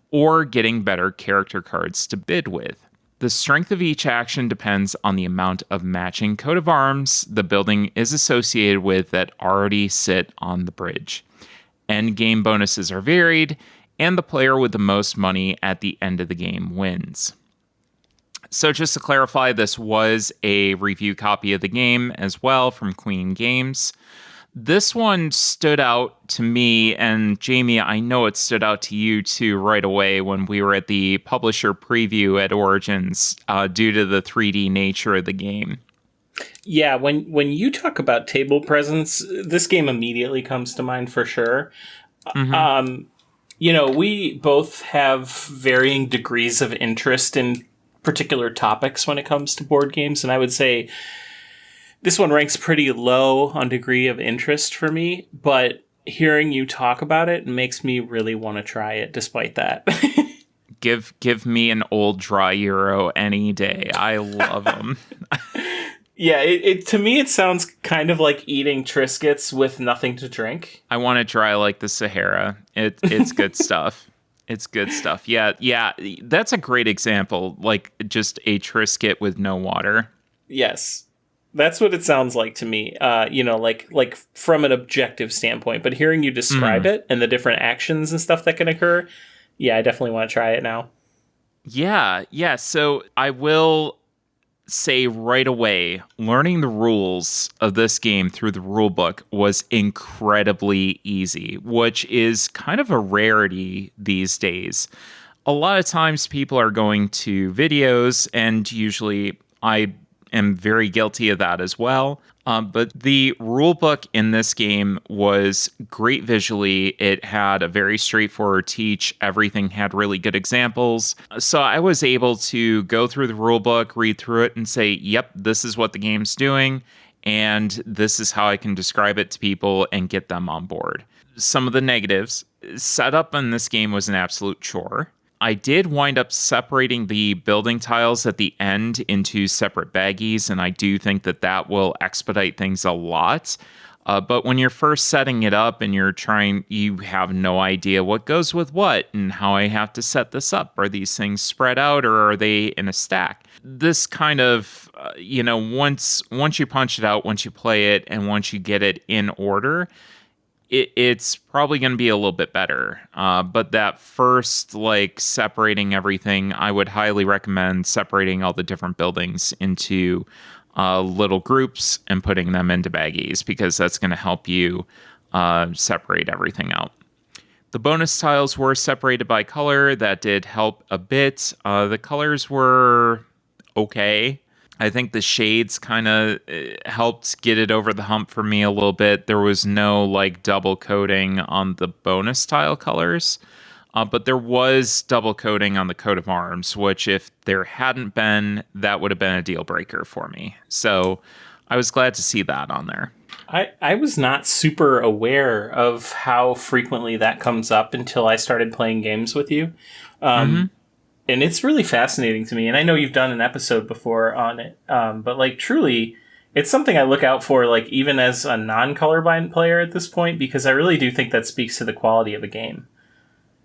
or getting better character cards to bid with. The strength of each action depends on the amount of matching coat of arms the building is associated with that already sit on the bridge. End game bonuses are varied, and the player with the most money at the end of the game wins. So just to clarify, this was a review copy of the game as well from Queen Games. This one stood out to me, and Jamie, I know it stood out to you too right away when we were at the publisher preview at Origins due to the 3D nature of the game. Yeah, when you talk about table presence, this game immediately comes to mind for sure. Mm-hmm. We both have varying degrees of interest in particular topics when it comes to board games, and I would say this one ranks pretty low on degree of interest for me, but hearing you talk about it makes me really want to try it despite that. Give me an old dry Euro any day. I love them. Yeah, it to me it sounds kind of like eating Triscuits with nothing to drink. I want to dry like the Sahara. It's good stuff. It's good stuff. Yeah, that's a great example. Like just a Triscuit with no water. Yes. That's what it sounds like to me, like from an objective standpoint. But hearing you describe it and the different actions and stuff that can occur, yeah, I definitely want to try it now. Yeah. So I will say right away, learning the rules of this game through the rulebook was incredibly easy, which is kind of a rarity these days. A lot of times people are going to videos, and usually I am very guilty of that as well. But the rulebook in this game was great visually. It had a very straightforward teach. Everything had really good examples. So I was able to go through the rulebook, read through it, and say, yep, this is what the game's doing, and this is how I can describe it to people and get them on board. Some of the negatives. Setup in this game was an absolute chore. I did wind up separating the building tiles at the end into separate baggies, and I do think that will expedite things a lot. But when you're first setting it up and you have no idea what goes with what and how I have to set this up. Are these things spread out or are they in a stack? This kind of, once you punch it out, once you play it, and once you get it in order, it's probably going to be a little bit better. But that first, separating everything, I would highly recommend separating all the different buildings into little groups and putting them into baggies, because that's going to help you separate everything out. The bonus tiles were separated by color. That did help a bit. The colors were okay. I think the shades kind of helped get it over the hump for me a little bit. There was no like double coating on the bonus tile colors, but there was double coating on the coat of arms, which if there hadn't been, that would have been a deal breaker for me. So I was glad to see that on there. I was not super aware of how frequently that comes up until I started playing games with you. And it's really fascinating to me. And I know you've done an episode before on it. But like truly, it's something I look out for, like even as a non-colorblind player at this point, because I really do think that speaks to the quality of a game.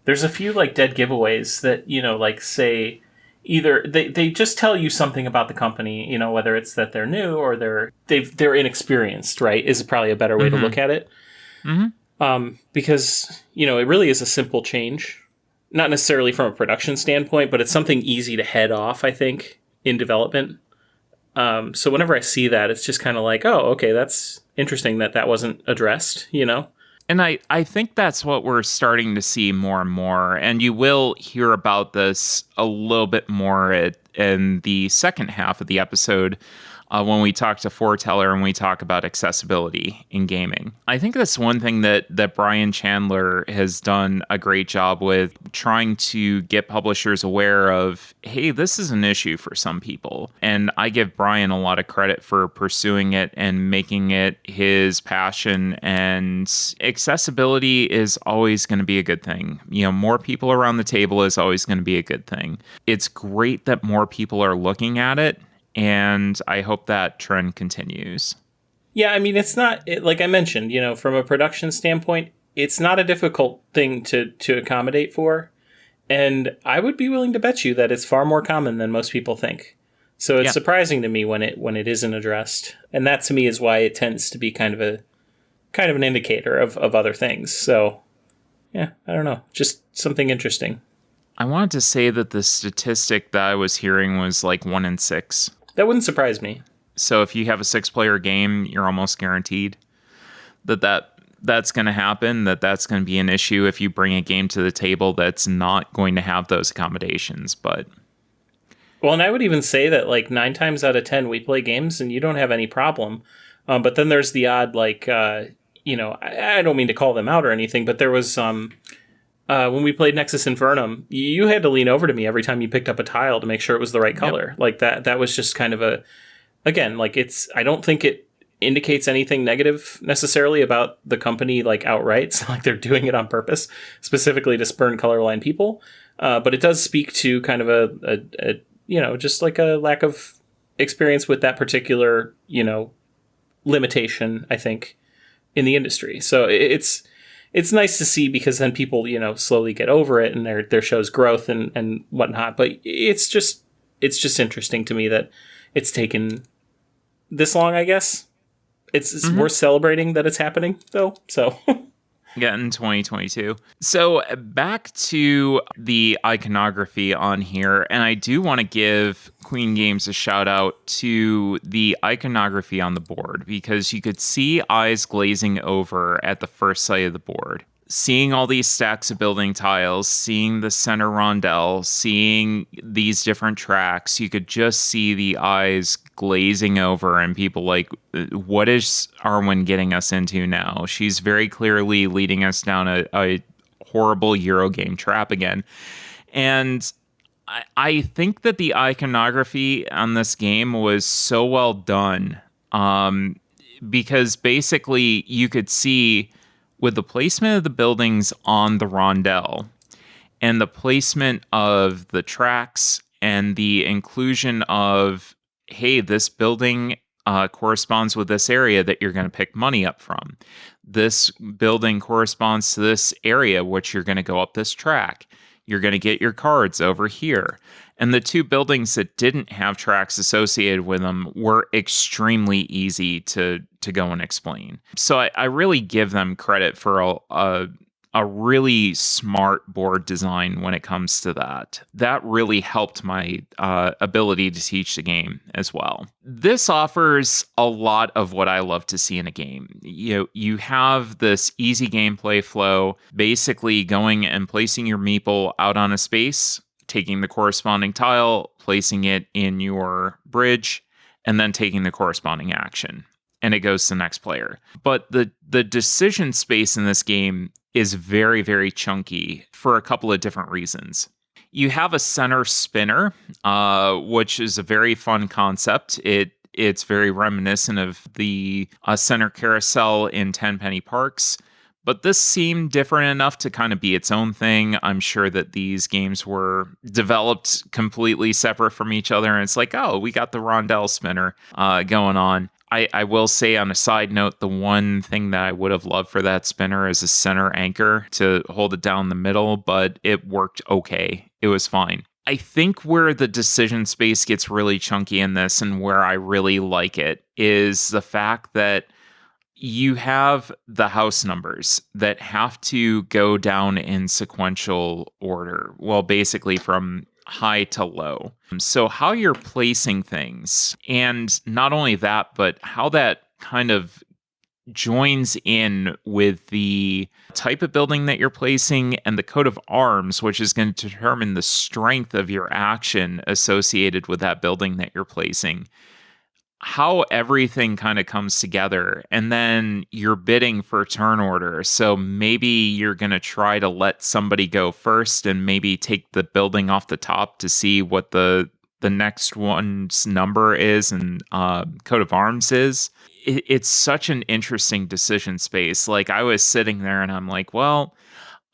There's a few like dead giveaways that, like say either they just tell you something about the company, whether it's that they're new or they're inexperienced, right? Is probably a better way to look at it. Because, it really is a simple change. Not necessarily from a production standpoint, but it's something easy to head off, I think, in development. So whenever I see that, it's just kind of like, oh, okay, that's interesting that wasn't addressed, And I think that's what we're starting to see more and more. And you will hear about this a little bit more in the second half of the episode when we talk to Forteller and we talk about accessibility in gaming. I think that's one thing that Brian Chandler has done a great job with, trying to get publishers aware of, hey, this is an issue for some people. And I give Brian a lot of credit for pursuing it and making it his passion. And accessibility is always going to be a good thing. More people around the table is always going to be a good thing. It's great that more people are looking at it. And I hope that trend continues. Yeah, I mean, it's not, like I mentioned, from a production standpoint, it's not a difficult thing to accommodate for. And I would be willing to bet you that it's far more common than most people think. So it's surprising to me when it isn't addressed. And that to me is why it tends to be kind of an indicator of other things. So yeah, I don't know, just something interesting. I wanted to say that the statistic that I was hearing was like 1 in 6. That wouldn't surprise me. So if you have a 6-player game, you're almost guaranteed that's going to happen, that's going to be an issue if you bring a game to the table that's not going to have those accommodations. But well, and I would even say that like 9 times out of 10 we play games and you don't have any problem. But then there's the odd like I don't mean to call them out or anything, but there was when we played Nexus Infernum, you had to lean over to me every time you picked up a tile to make sure it was the right color. Yep. Like that was just kind of I don't think it indicates anything negative necessarily about the company, like outright. It's like they're doing it on purpose, specifically to spurn colorblind people. But it does speak to kind of a just like a lack of experience with that particular, limitation, I think, in the industry. So it's nice to see, because then people, slowly get over it and there shows growth and whatnot. But it's just interesting to me that it's taken this long, I guess. It's worth celebrating that it's happening, though. So yeah, in 2022. So back to the iconography on here. And I do want to give Queen Games a shout out to the iconography on the board, because you could see eyes glazing over at the first sight of the board. Seeing all these stacks of building tiles, seeing the center rondelle, seeing these different tracks, you could just see the eyes glazing over and people like, what is Arwen getting us into now? She's very clearly leading us down a horrible Eurogame trap again. And I think that the iconography on this game was so well done, because basically you could see with the placement of the buildings on the rondelle and the placement of the tracks and the inclusion of, hey, this building corresponds with this area that you're going to pick money up from. This building corresponds to this area, which you're going to go up this track. You're going to get your cards over here. And the 2 buildings that didn't have tracks associated with them were extremely easy to go and explain. So I really give them credit for a really smart board design when it comes to that. That really helped my ability to teach the game as well. This offers a lot of what I love to see in a game. You have this easy gameplay flow, basically going and placing your meeple out on a space, taking the corresponding tile, placing it in your bridge, and then taking the corresponding action. And it goes to the next player. But the decision space in this game is very, very chunky for a couple of different reasons. You have a center spinner, which is a very fun concept. It's very reminiscent of the center carousel in Tenpenny Parks. But this seemed different enough to kind of be its own thing. I'm sure that these games were developed completely separate from each other. And it's like, oh, we got the rondelle spinner going on. I will say on a side note, the one thing that I would have loved for that spinner is a center anchor to hold it down the middle, but it worked okay. It was fine. I think where the decision space gets really chunky in this and where I really like it is the fact that you have the house numbers that have to go down in sequential order. Well, basically from high to low. So how you're placing things, and not only that, but how that kind of joins in with the type of building that you're placing and the coat of arms, which is going to determine the strength of your action associated with that building that you're placing. How everything kind of comes together, and then you're bidding for turn order. So maybe you're going to try to let somebody go first and maybe take the building off the top to see what the next one's number is and coat of arms is. It's such an interesting decision space. Like, I was sitting there and I'm like, well,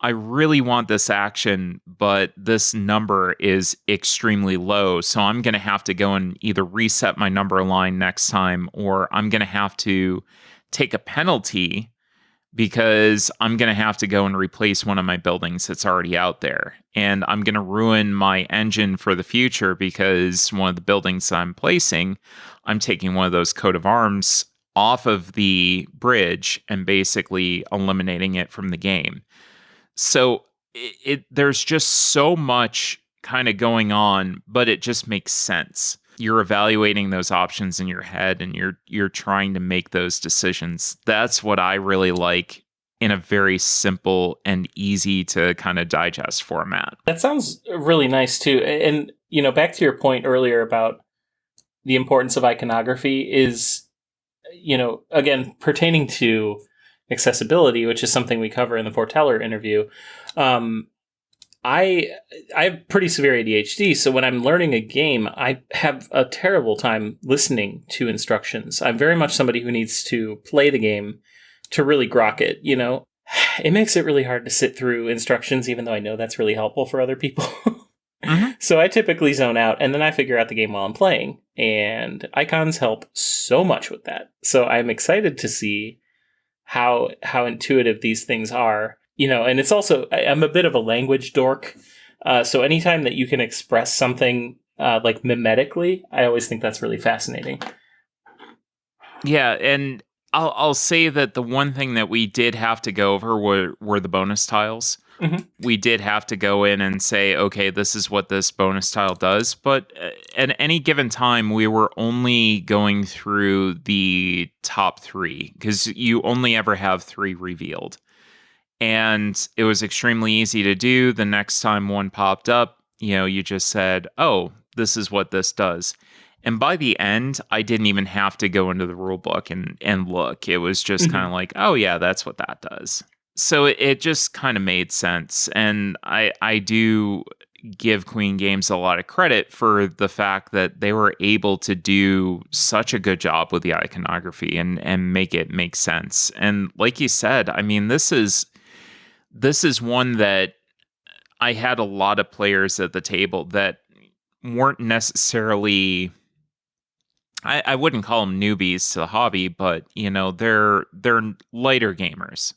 I really want this action, but this number is extremely low. So I'm going to have to go and either reset my number line next time, or I'm going to have to take a penalty because I'm going to have to go and replace one of my buildings that's already out there. And I'm going to ruin my engine for the future because one of the buildings I'm placing, I'm taking one of those coat of arms off of the bridge and basically eliminating it from the game. So there's just so much kind of going on, but it just makes sense. You're evaluating those options in your head and you're trying to make those decisions. That's what I really like in a very simple and easy to kind of digest format. That sounds really nice too. And, back to your point earlier about the importance of iconography is, again, pertaining to accessibility, which is something we cover in the Forteller interview. I have pretty severe ADHD, so when I'm learning a game, I have a terrible time listening to instructions. I'm very much somebody who needs to play the game to really grok it, It makes it really hard to sit through instructions, even though I know that's really helpful for other people. Mm-hmm. So I typically zone out, and then I figure out the game while I'm playing, and icons help so much with that. So I'm excited to see how intuitive these things are, and it's also, I'm a bit of a language dork. So anytime that you can express something like mimetically, I always think that's really fascinating. Yeah. And I'll say that the one thing that we did have to go over were the bonus tiles. Mm-hmm. We did have to go in and say, okay, this is what this bonus tile does. But at any given time, we were only going through the top 3 because you only ever have 3 revealed. And it was extremely easy to do. The next time one popped up, you just said, oh, this is what this does. And by the end, I didn't even have to go into the rule book and look. It was just mm-hmm. kind of like, oh, yeah, that's what that does. So it just kind of made sense. And I do give Queen Games a lot of credit for the fact that they were able to do such a good job with the iconography and make it make sense. And like you said, I mean, this is one that I had a lot of players at the table that weren't necessarily, I wouldn't call them newbies to the hobby, but they're lighter gamers.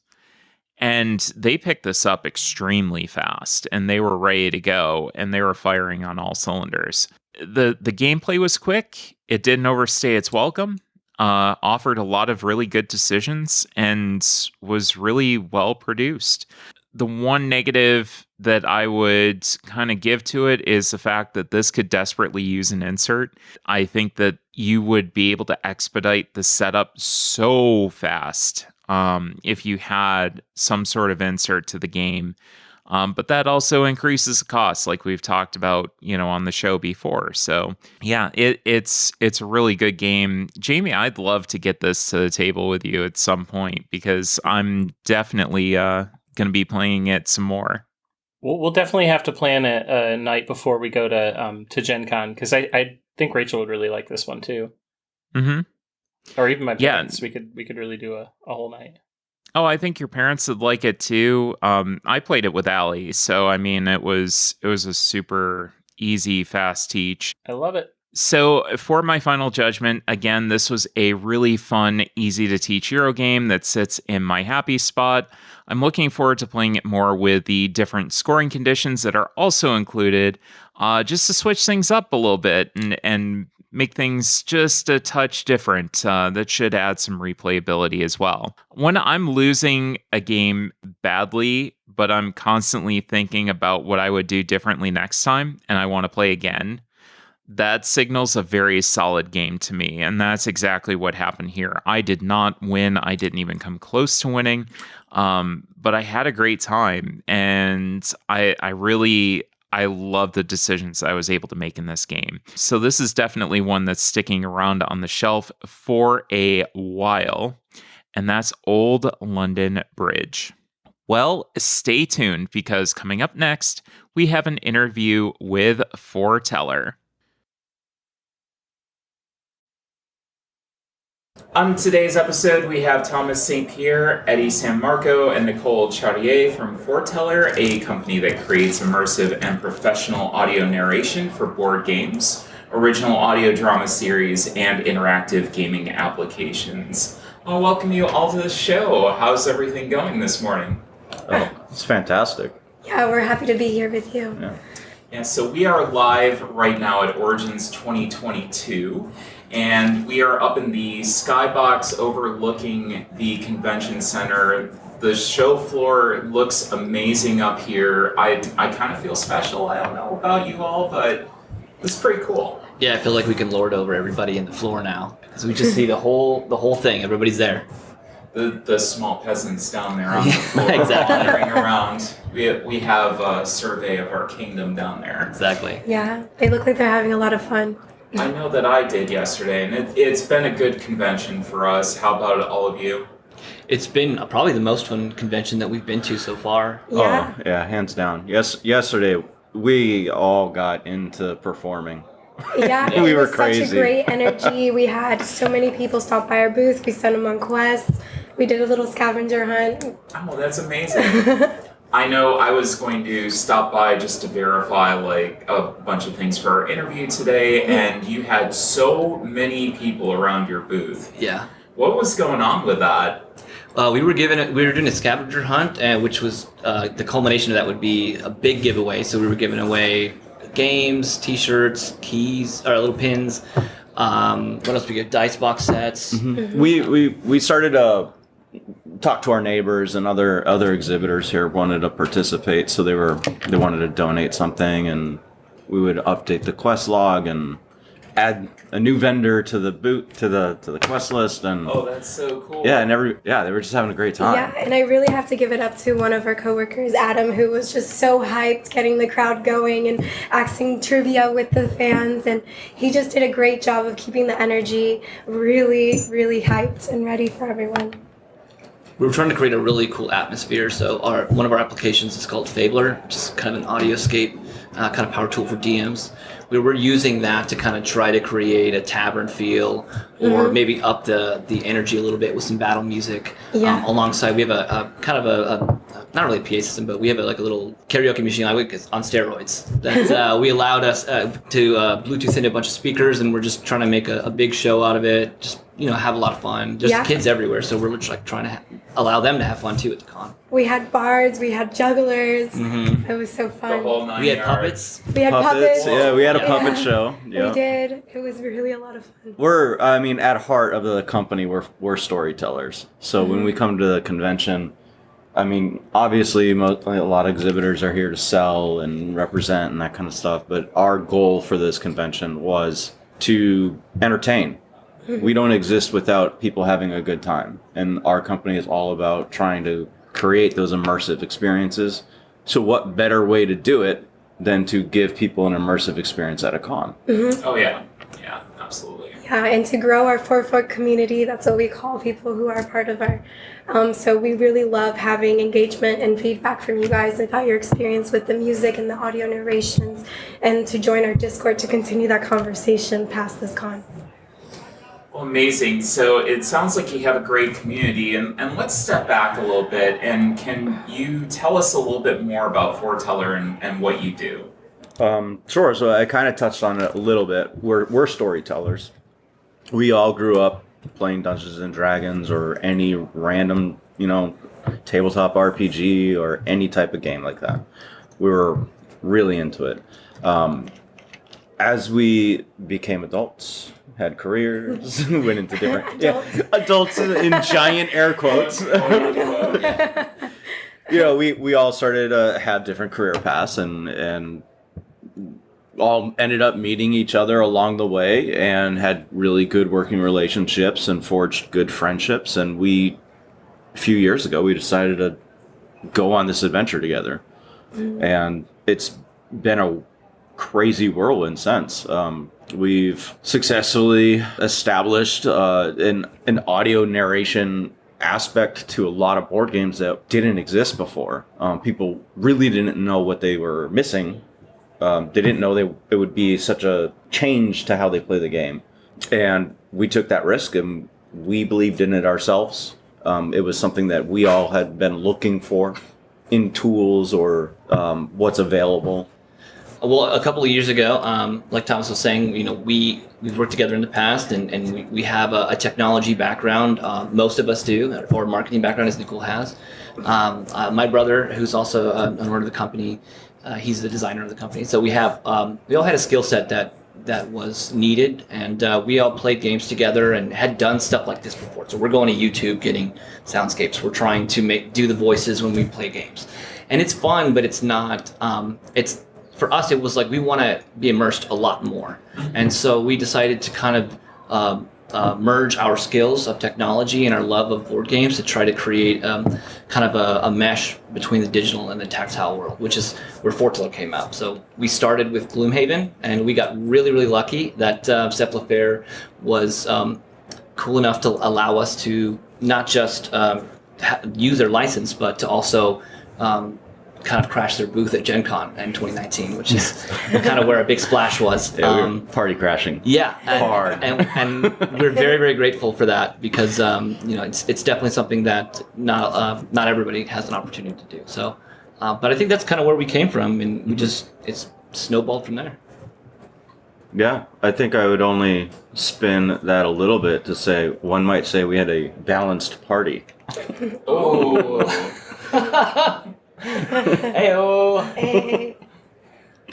And they picked this up extremely fast, and they were ready to go, and they were firing on all cylinders. The gameplay was quick. It didn't overstay its welcome. Offered a lot of really good decisions, and was really well produced. The one negative that I would kind of give to it is the fact that this could desperately use an insert. I think that you would be able to expedite the setup so fast if you had some sort of insert to the game. But that also increases the cost, like we've talked about, on the show before. So yeah, it's a really good game. Jamie, I'd love to get this to the table with you at some point because I'm definitely going to be playing it some more. We'll definitely have to plan a night before we go to GenCon because I think Rachel would really like this one too. Mm-hmm. Or even my parents. We could really do a whole night. Oh, I think your parents would like it too. I played it with Allie, so I mean, it was a super easy, fast teach. I love it. So for my final judgment, again, this was a really fun, easy to teach Euro game that sits in my happy spot. I'm looking forward to playing it more with the different scoring conditions that are also included, just to switch things up a little bit and make things just a touch different. That should add some replayability as well. When I'm losing a game badly, but I'm constantly thinking about what I would do differently next time, and I want to play again, that signals a very solid game to me. And that's exactly what happened here. I did not win. I didn't even come close to winning. But I had a great time. And I love the decisions I was able to make in this game. So this is definitely one that's sticking around on the shelf for a while. And that's Old London Bridge. Well, stay tuned because coming up next, we have an interview with Forteller. On today's episode, we have Thomas St. Pierre, Eddie San Marco, and Nicole Chartier from Forteller, a company that creates immersive and professional audio narration for board games, original audio drama series, and interactive gaming applications. I'll welcome you all to the show. How's everything going this morning? Oh, it's fantastic. Yeah, we're happy to be here with you. Yeah, so we are live right now at Origins 2022. And we are up in the skybox overlooking the convention center. The show floor looks amazing up here. I kind of feel special. I don't know about you all, but it's pretty cool. Yeah, I feel like we can lord over everybody in the floor now because we just see the whole thing. Everybody's there. The small peasants down there on the floor Exactly. wandering around. We have a survey of our kingdom down there. Exactly. Yeah, they look like they're having a lot of fun. I know that I did yesterday, and it's been a good convention for us. How about all of you? It's been probably the most fun convention that we've been to so far. Yeah. Oh, yeah, hands down. Yesterday we all got into performing. Yeah, We it were was crazy. such a great energy. We had so many people stop by our booth. We sent them on quests. We did a little scavenger hunt. Oh, that's amazing. I know I was going to stop by just to verify like a bunch of things for our interview today, and you had so many people around your booth. Yeah. What was going on with that? We were doing a scavenger hunt, which was the culmination of that would be a big giveaway. So we were giving away games, T-shirts, keys, or little pins. What else we get? Dice box sets. Mm-hmm. We started talk to our neighbors, and other exhibitors here wanted to participate, so they wanted to donate something, and we would update the quest log and add a new vendor to the quest list. And oh, that's so cool. Yeah, they were just having a great time. Yeah, and I really have to give it up to one of our coworkers, Adam, who was just so hyped, getting the crowd going and asking trivia with the fans, and he just did a great job of keeping the energy really, really hyped and ready for everyone. We were trying to create a really cool atmosphere. So one of our applications is called Fabler, which is kind of an audioscape kind of power tool for DMs. We were using that to kind of try to create a tavern feel, or maybe up the energy a little bit with some battle music. Yeah. Alongside, we have a kind of a not really a PA system, but we have a little karaoke machine on steroids that we allowed us to Bluetooth into a bunch of speakers, and we're just trying to make a big show out of it. Just have a lot of fun. There's kids everywhere, so we're just trying to allow them to have fun too at the con. We had bards, we had jugglers. Mm-hmm. It was so fun. The whole 9 We had yards. puppets. We had puppets. Yeah, we had a puppet show. Yeah. We did. It was really a lot of fun. At heart of the company, we're storytellers. So when we come to the convention, I mean, obviously, a lot of exhibitors are here to sell and represent and that kind of stuff. But our goal for this convention was to entertain. We don't exist without people having a good time. And our company is all about trying to create those immersive experiences. So what better way to do it than to give people an immersive experience at a con? Mm-hmm. Oh, yeah. Yeah, absolutely. Yeah, and to grow our Forefoot community, that's what we call people who are part of our. So we really love having engagement and feedback from you guys about your experience with the music and the audio narrations, and to join our Discord to continue that conversation past this con. Well, amazing. So it sounds like you have a great community, and let's step back a little bit, and can you tell us a little bit more about Forteller and what you do? Sure. So I kind of touched on it a little bit. We're storytellers. We all grew up playing Dungeons and Dragons or any random, tabletop RPG or any type of game like that. We were really into it. As we became adults, had careers, went into different adults in giant air quotes. We all started to have different career paths and all ended up meeting each other along the way and had really good working relationships and forged good friendships. And a few years ago, we decided to go on this adventure together. And it's been a crazy whirlwind since. We've successfully established an audio narration aspect to a lot of board games that didn't exist before. People really didn't know what they were missing. They didn't know it would be such a change to how they play the game. And we took that risk and we believed in it ourselves. It was something that we all had been looking for in tools or what's available. Well, a couple of years ago, like Thomas was saying, we've worked together in the past, and we have a technology background. Most of us do, or marketing background, as Nicole has. My brother, who's also an owner of the company, he's the designer of the company. So we all had a skill set that was needed, and we all played games together and had done stuff like this before. So we're going to YouTube, getting soundscapes. We're trying to do the voices when we play games, and it's fun, but it's not. For us, it was like we want to be immersed a lot more. And so we decided to kind of merge our skills of technology and our love of board games to try to create kind of a mesh between the digital and the tactile world, which is where Forteller came out. So we started with Gloomhaven, and we got really, really lucky that Cephalofair was cool enough to allow us to not just use their license, but to also kind of crashed their booth at GenCon in 2019, which is kind of where a big splash was. Yeah, we were party crashing. Yeah, hard. And we're very, very grateful for that because it's definitely something that not everybody has an opportunity to do. So, but I think that's kind of where we came from, and it's snowballed from there. Yeah, I think I would only spin that a little bit to say one might say we had a balanced party. Oh. Hey.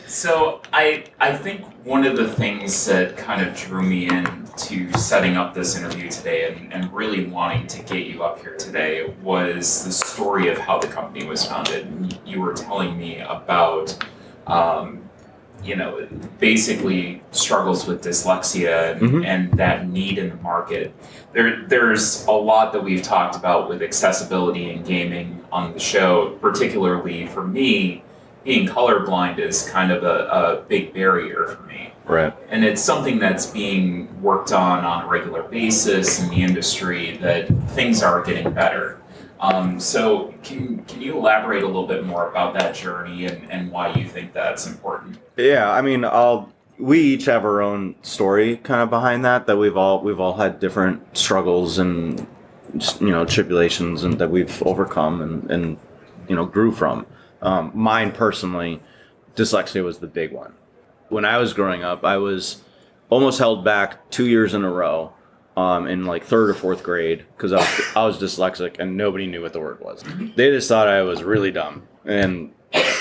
So I think one of the things that kind of drew me into setting up this interview today and really wanting to get you up here today was the story of how the company was founded. You were telling me about basically struggles with dyslexia and that need in the market. There's a lot that we've talked about with accessibility in gaming on the show, particularly for me, being colorblind is kind of a big barrier for me. Right. And it's something that's being worked on a regular basis in the industry that things are getting better. So can you elaborate a little bit more about that journey and why you think that's important? Yeah, I mean, we each have our own story kind of behind that we've all had different struggles and tribulations and that we've overcome and grew from. Mine personally, dyslexia was the big one. When I was growing up, I was almost held back 2 years in a row in like third or fourth grade because I was dyslexic and nobody knew what the word was. They just thought I was really dumb, and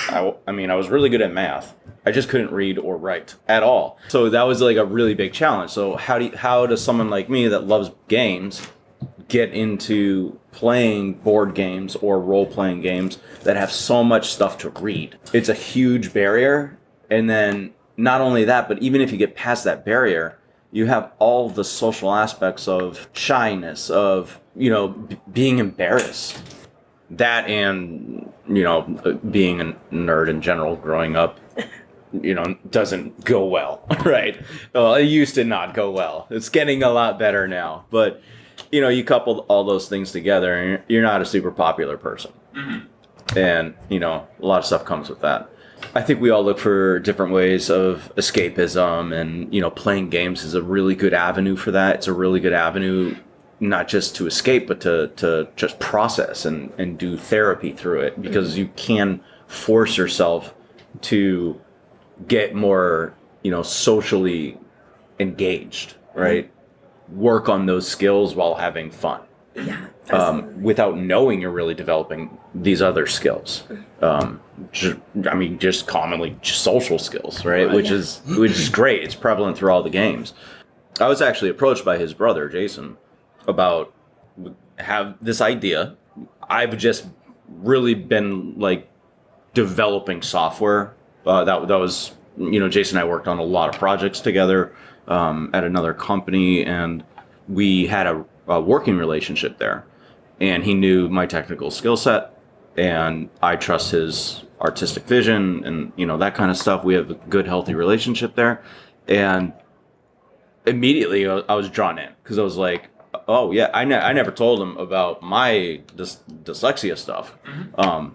I was really good at math. I just couldn't read or write at all. So that was like a really big challenge. So how does someone like me that loves games get into playing board games or role-playing games that have so much stuff to read. It's a huge barrier. And then not only that, but even if you get past that barrier, you have all the social aspects of shyness, of, being embarrassed. That and, being a nerd in general growing up, doesn't go well, right? Well, it used to not go well. It's getting a lot better now. But, you couple all those things together and you're not a super popular person. Mm-hmm. And, a lot of stuff comes with that. I think we all look for different ways of escapism, and, playing games is a really good avenue for that. It's a really good avenue not just to escape, but to just process and do therapy through it, because you can force yourself to get more, socially engaged, right? Work on those skills while having fun. Yeah. Without knowing you're really developing these other skills. Just commonly social skills, right? Which is great. It's prevalent through all the games. I was actually approached by his brother, Jason, about have this idea. I've just really been developing software. That was, Jason and I worked on a lot of projects together at another company, and we had a working relationship there. And he knew my technical skill set, and I trust his artistic vision and, that kind of stuff. We have a good, healthy relationship there. And immediately I was drawn in, because I was like, oh, yeah, I never told him about my dyslexia stuff. Mm-hmm.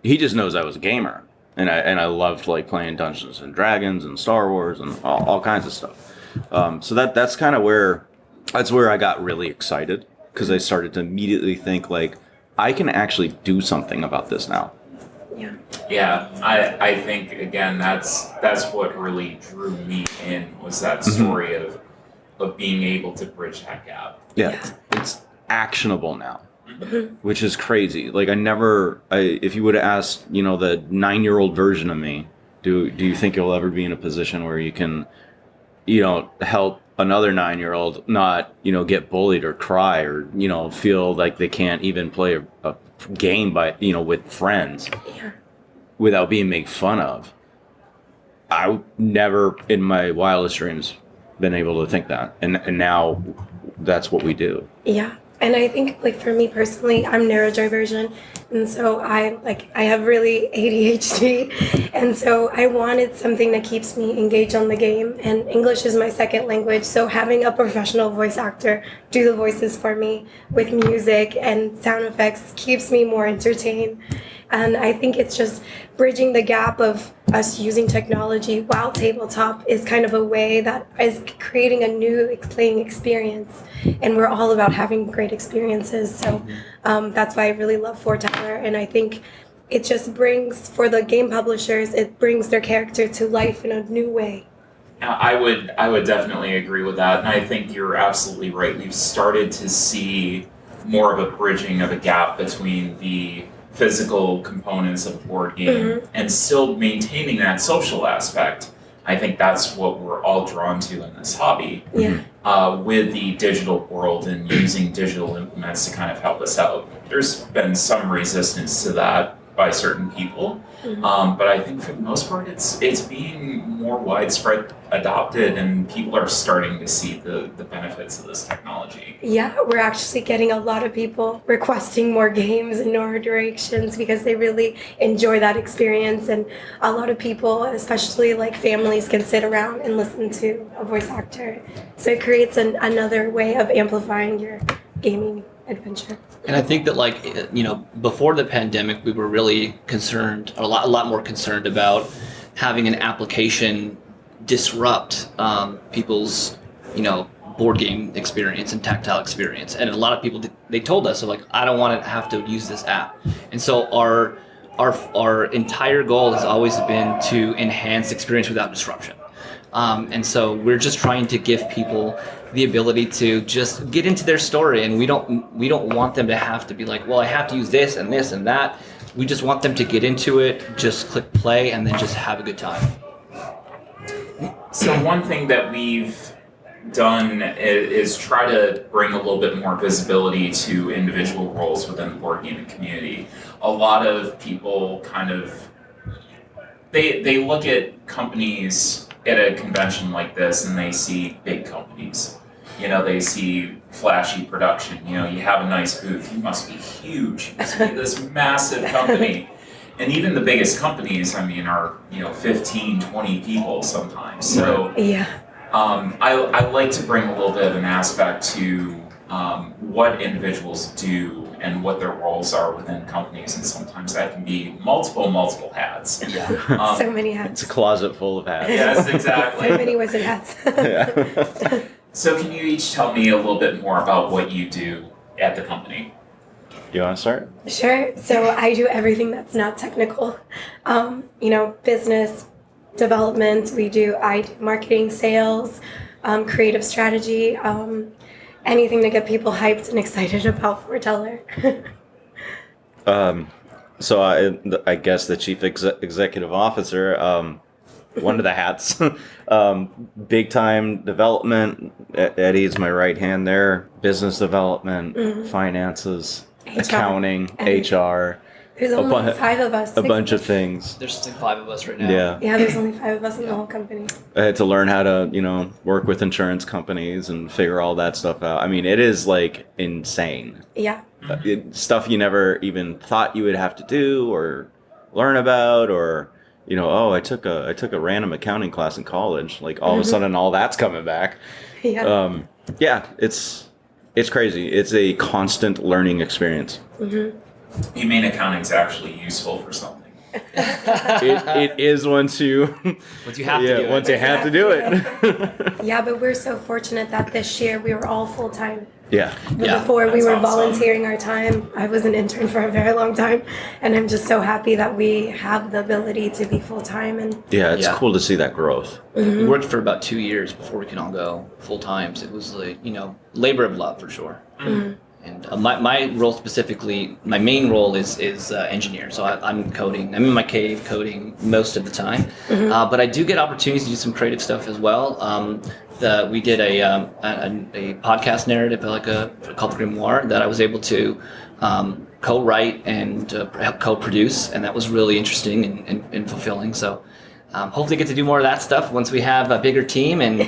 He just knows I was a gamer. And I loved playing Dungeons and Dragons and Star Wars and all kinds of stuff. So that's kind of where I got really excited, because I started to immediately think I can actually do something about this now. Yeah. Yeah, I think again that's what really drew me in, was that story of being able to bridge that gap. Yeah. It's actionable now. Which is crazy. If you would have asked, the 9-year-old version of me, do you think you'll ever be in a position where you can, help another 9-year-old not, get bullied or cry or, feel like they can't even play a game with friends without being made fun of? I never in my wildest dreams been able to think that. And now that's what we do. Yeah. And I think, for me personally, I'm neurodivergent, and so I have really ADHD, and so I wanted something that keeps me engaged on the game, and English is my second language, so having a professional voice actor do the voices for me with music and sound effects keeps me more entertained. And I think it's just bridging the gap of us using technology while tabletop is kind of a way that is creating a new playing experience. And we're all about having great experiences. So that's why I really love Forteller. And I think it just brings, for the game publishers, it brings their character to life in a new way. I would definitely agree with that. And I think you're absolutely right. We've started to see more of a bridging of a gap between the physical components of a board game and still maintaining that social aspect. I think that's what we're all drawn to in this hobby. With the digital world and using digital implements to kind of help us out. There's been some resistance to that by certain people, but I think for the most part it's being more widespread adopted, and people are starting to see the benefits of this technology. Yeah, we're actually getting a lot of people requesting more games in our directions because they really enjoy that experience, and a lot of people, especially families, can sit around and listen to a voice actor. So it creates another way of amplifying your gaming adventure. And I think that before the pandemic, we were really concerned, a lot more concerned about having an application disrupt people's, board game experience and tactile experience. And a lot of people, they told us, I don't want to have to use this app. And so our entire goal has always been to enhance experience without disruption. And so we're just trying to give people the ability to just get into their story, and we don't want them to have to be I have to use this and this and that. We just want them to get into it, just click play, and then just have a good time. So one thing that we've done is try to bring a little bit more visibility to individual roles within the board gaming community. A lot of people kind of they look at companies at a convention like this and they see big companies. You know, they see flashy production. You know, you have a nice booth. You must be huge. You must be this massive company. And even the biggest companies, I mean, are, 15, 20 people sometimes. So yeah. I like to bring a little bit of an aspect to what individuals do and what their roles are within companies, and sometimes that can be multiple hats. Yeah. So many hats. It's a closet full of hats. Yes, exactly. So many wizard hats. Yeah. So can you each tell me a little bit more about what you do at the company? You want to start? Sure. So I do everything that's not technical. Business development. I do marketing, sales, creative strategy, anything to get people hyped and excited about Forteller. So I guess the chief executive officer, one of the hats, big time development. Eddie's my right hand there. Business development, finances, accounting, HR. There's only 5 of us. A bunch of things. There's like 5 of us right now. Yeah. Yeah, there's only 5 of us in the whole company. I had to learn how to, work with insurance companies and figure all that stuff out. I mean, it is like insane. Yeah. Stuff you never even thought you would have to do or learn about, or I took a random accounting class in college. Like all of a sudden, all that's coming back. Yeah. It's crazy. It's a constant learning experience. You mean accounting's actually useful for something? It is once you have to do it. Once you have to do it. Yeah, but we're so fortunate that this year we were all full time. Yeah. Before we That's were awesome. volunteering our time. I was an intern for a very long time, and I'm just so happy that we have the ability to be full time. And Yeah, it's cool to see that growth. We worked for about 2 years before we could all go full time. So it was like, labor of love for sure. And my role specifically, my main role is engineer. So I'm coding. I'm in my cave coding most of the time. But I do get opportunities to do some creative stuff as well. We did a podcast narrative, called Grimoire, that I was able to co-write and help co-produce, and that was really interesting and fulfilling. So hopefully get to do more of that stuff once we have a bigger team. And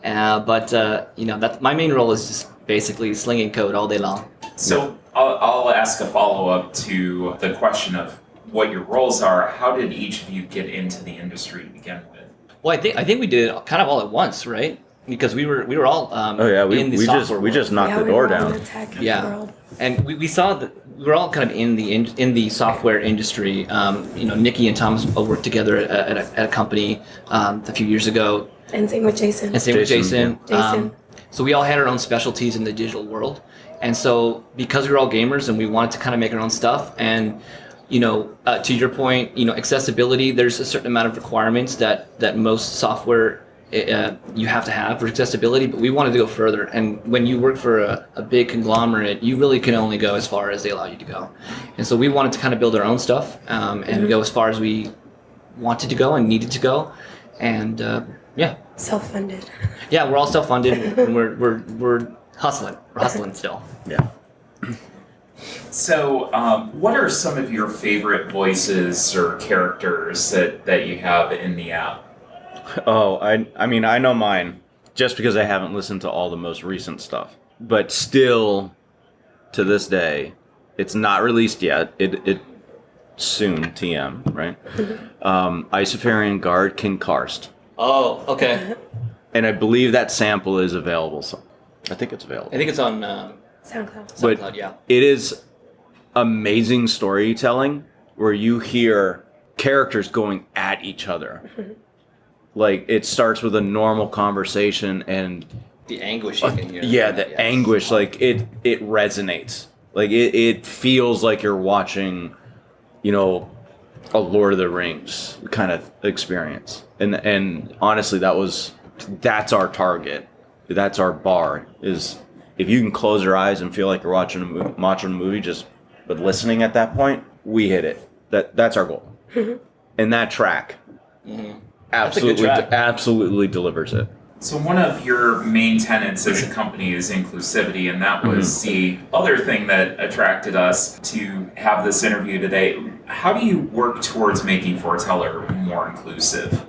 that's my main role is just basically slinging code all day long. So I'll ask a follow-up to the question of what your roles are. How did each of you get into the industry to begin with? Well, I think we did it kind of all at once, right? Because we were all in the software we just knocked the we door were all in down. the tech Yeah, world. and we saw that we were all kind of in the software industry. Nikki and Thomas worked together at a company a few years ago. And same with Jason. And same with Jason. Jason. So we all had our own specialties in the digital world. And so because we were all gamers and we wanted to kind of make our own stuff, and to your point, accessibility, there's a certain amount of requirements that most software you have to have for accessibility, but we wanted to go further. And when you work for a big conglomerate, you really can only go as far as they allow you to go. And so we wanted to kind of build our own stuff and go as far as we wanted to go and needed to go. And Self-funded. Yeah, we're all self-funded, and we're hustling. We're hustling still. Yeah. So, what are some of your favorite voices or characters that you have in the app? Oh, I mean, I know mine just because I haven't listened to all the most recent stuff. But still, to this day, it's not released yet. It soon, TM, right? Isofarian Guard King Karst. Oh, okay. And I believe that sample is available. So I think it's available. I think it's on SoundCloud. But SoundCloud, yeah. it is amazing storytelling where you hear characters going at each other. Like, it starts with a normal conversation and The anguish you can hear. yeah, the anguish, like it resonates. Like it feels like you're watching, a Lord of the Rings kind of experience. And honestly, that's our target. That's our bar. Is if you can close your eyes and feel like you're watching a movie just with listening at that point, we hit it. That's our goal. And that track absolutely track. absolutely delivers it. So one of your main tenets as a company is inclusivity, and that was the other thing that attracted us to have this interview today. How do you work towards making Forteller more inclusive?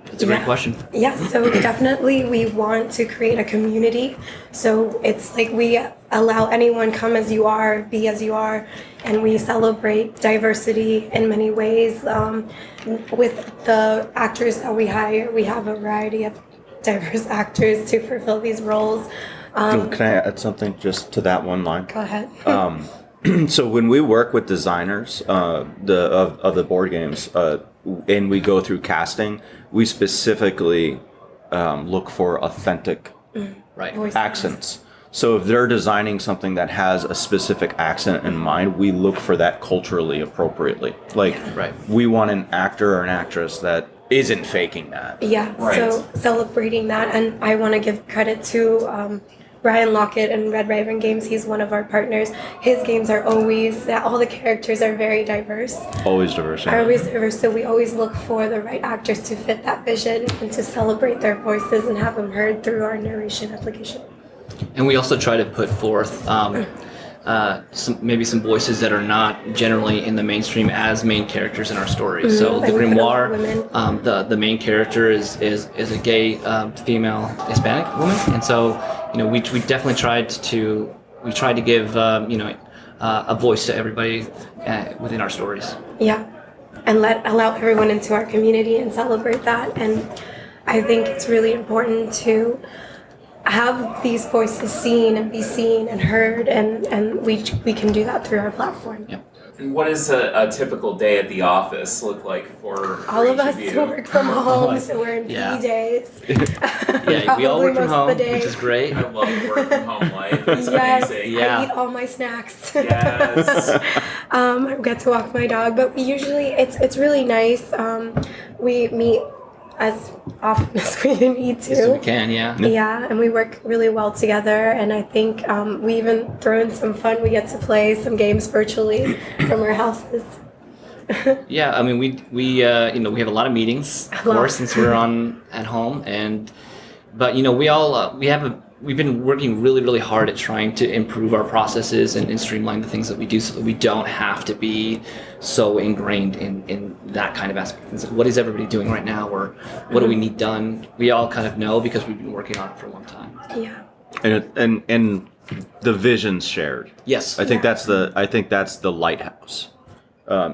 That's a great question. Yeah, so definitely we want to create a community. So it's like we allow anyone come as you are, be as you are, and we celebrate diversity in many ways. With the actors that we hire, we have a variety of diverse actors to fulfill these roles. Can I add something just to that one line? Go ahead. So when we work with designers of the board games, and we go through casting, we specifically look for authentic accents. So if they're designing something that has a specific accent in mind, we look for that culturally appropriately. Like, we want an actor or an actress that isn't faking that. Yeah, so celebrating that. And I want to give credit to Brian Lockett and Red Raven Games. He's one of our partners. His games are always, all the characters are very diverse. Always diverse. Are always diverse, so we always look for the right actors to fit that vision and to celebrate their voices and have them heard through our narration application. And we also try to put forth maybe some voices that are not generally in the mainstream as main characters in our stories. So the Grimoire, the main character is a gay female Hispanic woman, and so we definitely tried to give a voice to everybody within our stories. Yeah, and allow everyone into our community and celebrate that. And I think it's really important to have these voices seen and be seen and heard, and we can do that through our platform. Yep. And what does a typical day at the office look like for all of us you? work from home, so we're in PJs. Yeah, we all work from home, which is great. I love work from home life. It's yes, amazing. I eat all my snacks. Yes. I get to walk my dog, but we usually it's really nice. We meet as often as we need to. Yes, we can, yeah. Yeah, and we work really well together, and I think we even throw in some fun. We get to play some games virtually from our houses. Yeah, I mean, we have a lot of meetings, of course, since we're at home, but we've been working really, really hard at trying to improve our processes and streamline the things that we do so that we don't have to be so ingrained in that kind of aspect. It's like, what is everybody doing right now, or what do we need done? We all kind of know because we've been working on it for a long time. Yeah. And the vision's shared. Yes. I think that's the lighthouse.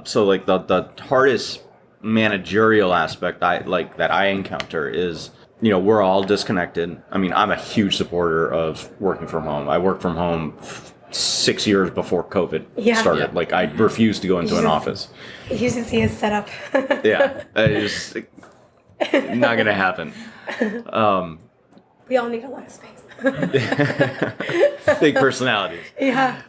So like the hardest managerial aspect that I encounter is, we're all disconnected. I mean, I'm a huge supporter of working from home. I worked from home 6 years before COVID started. Yeah. Like, I refused to go into an office. You should see his setup. Yeah, it's not going to happen. We all need a lot of space. Big personalities. Yeah.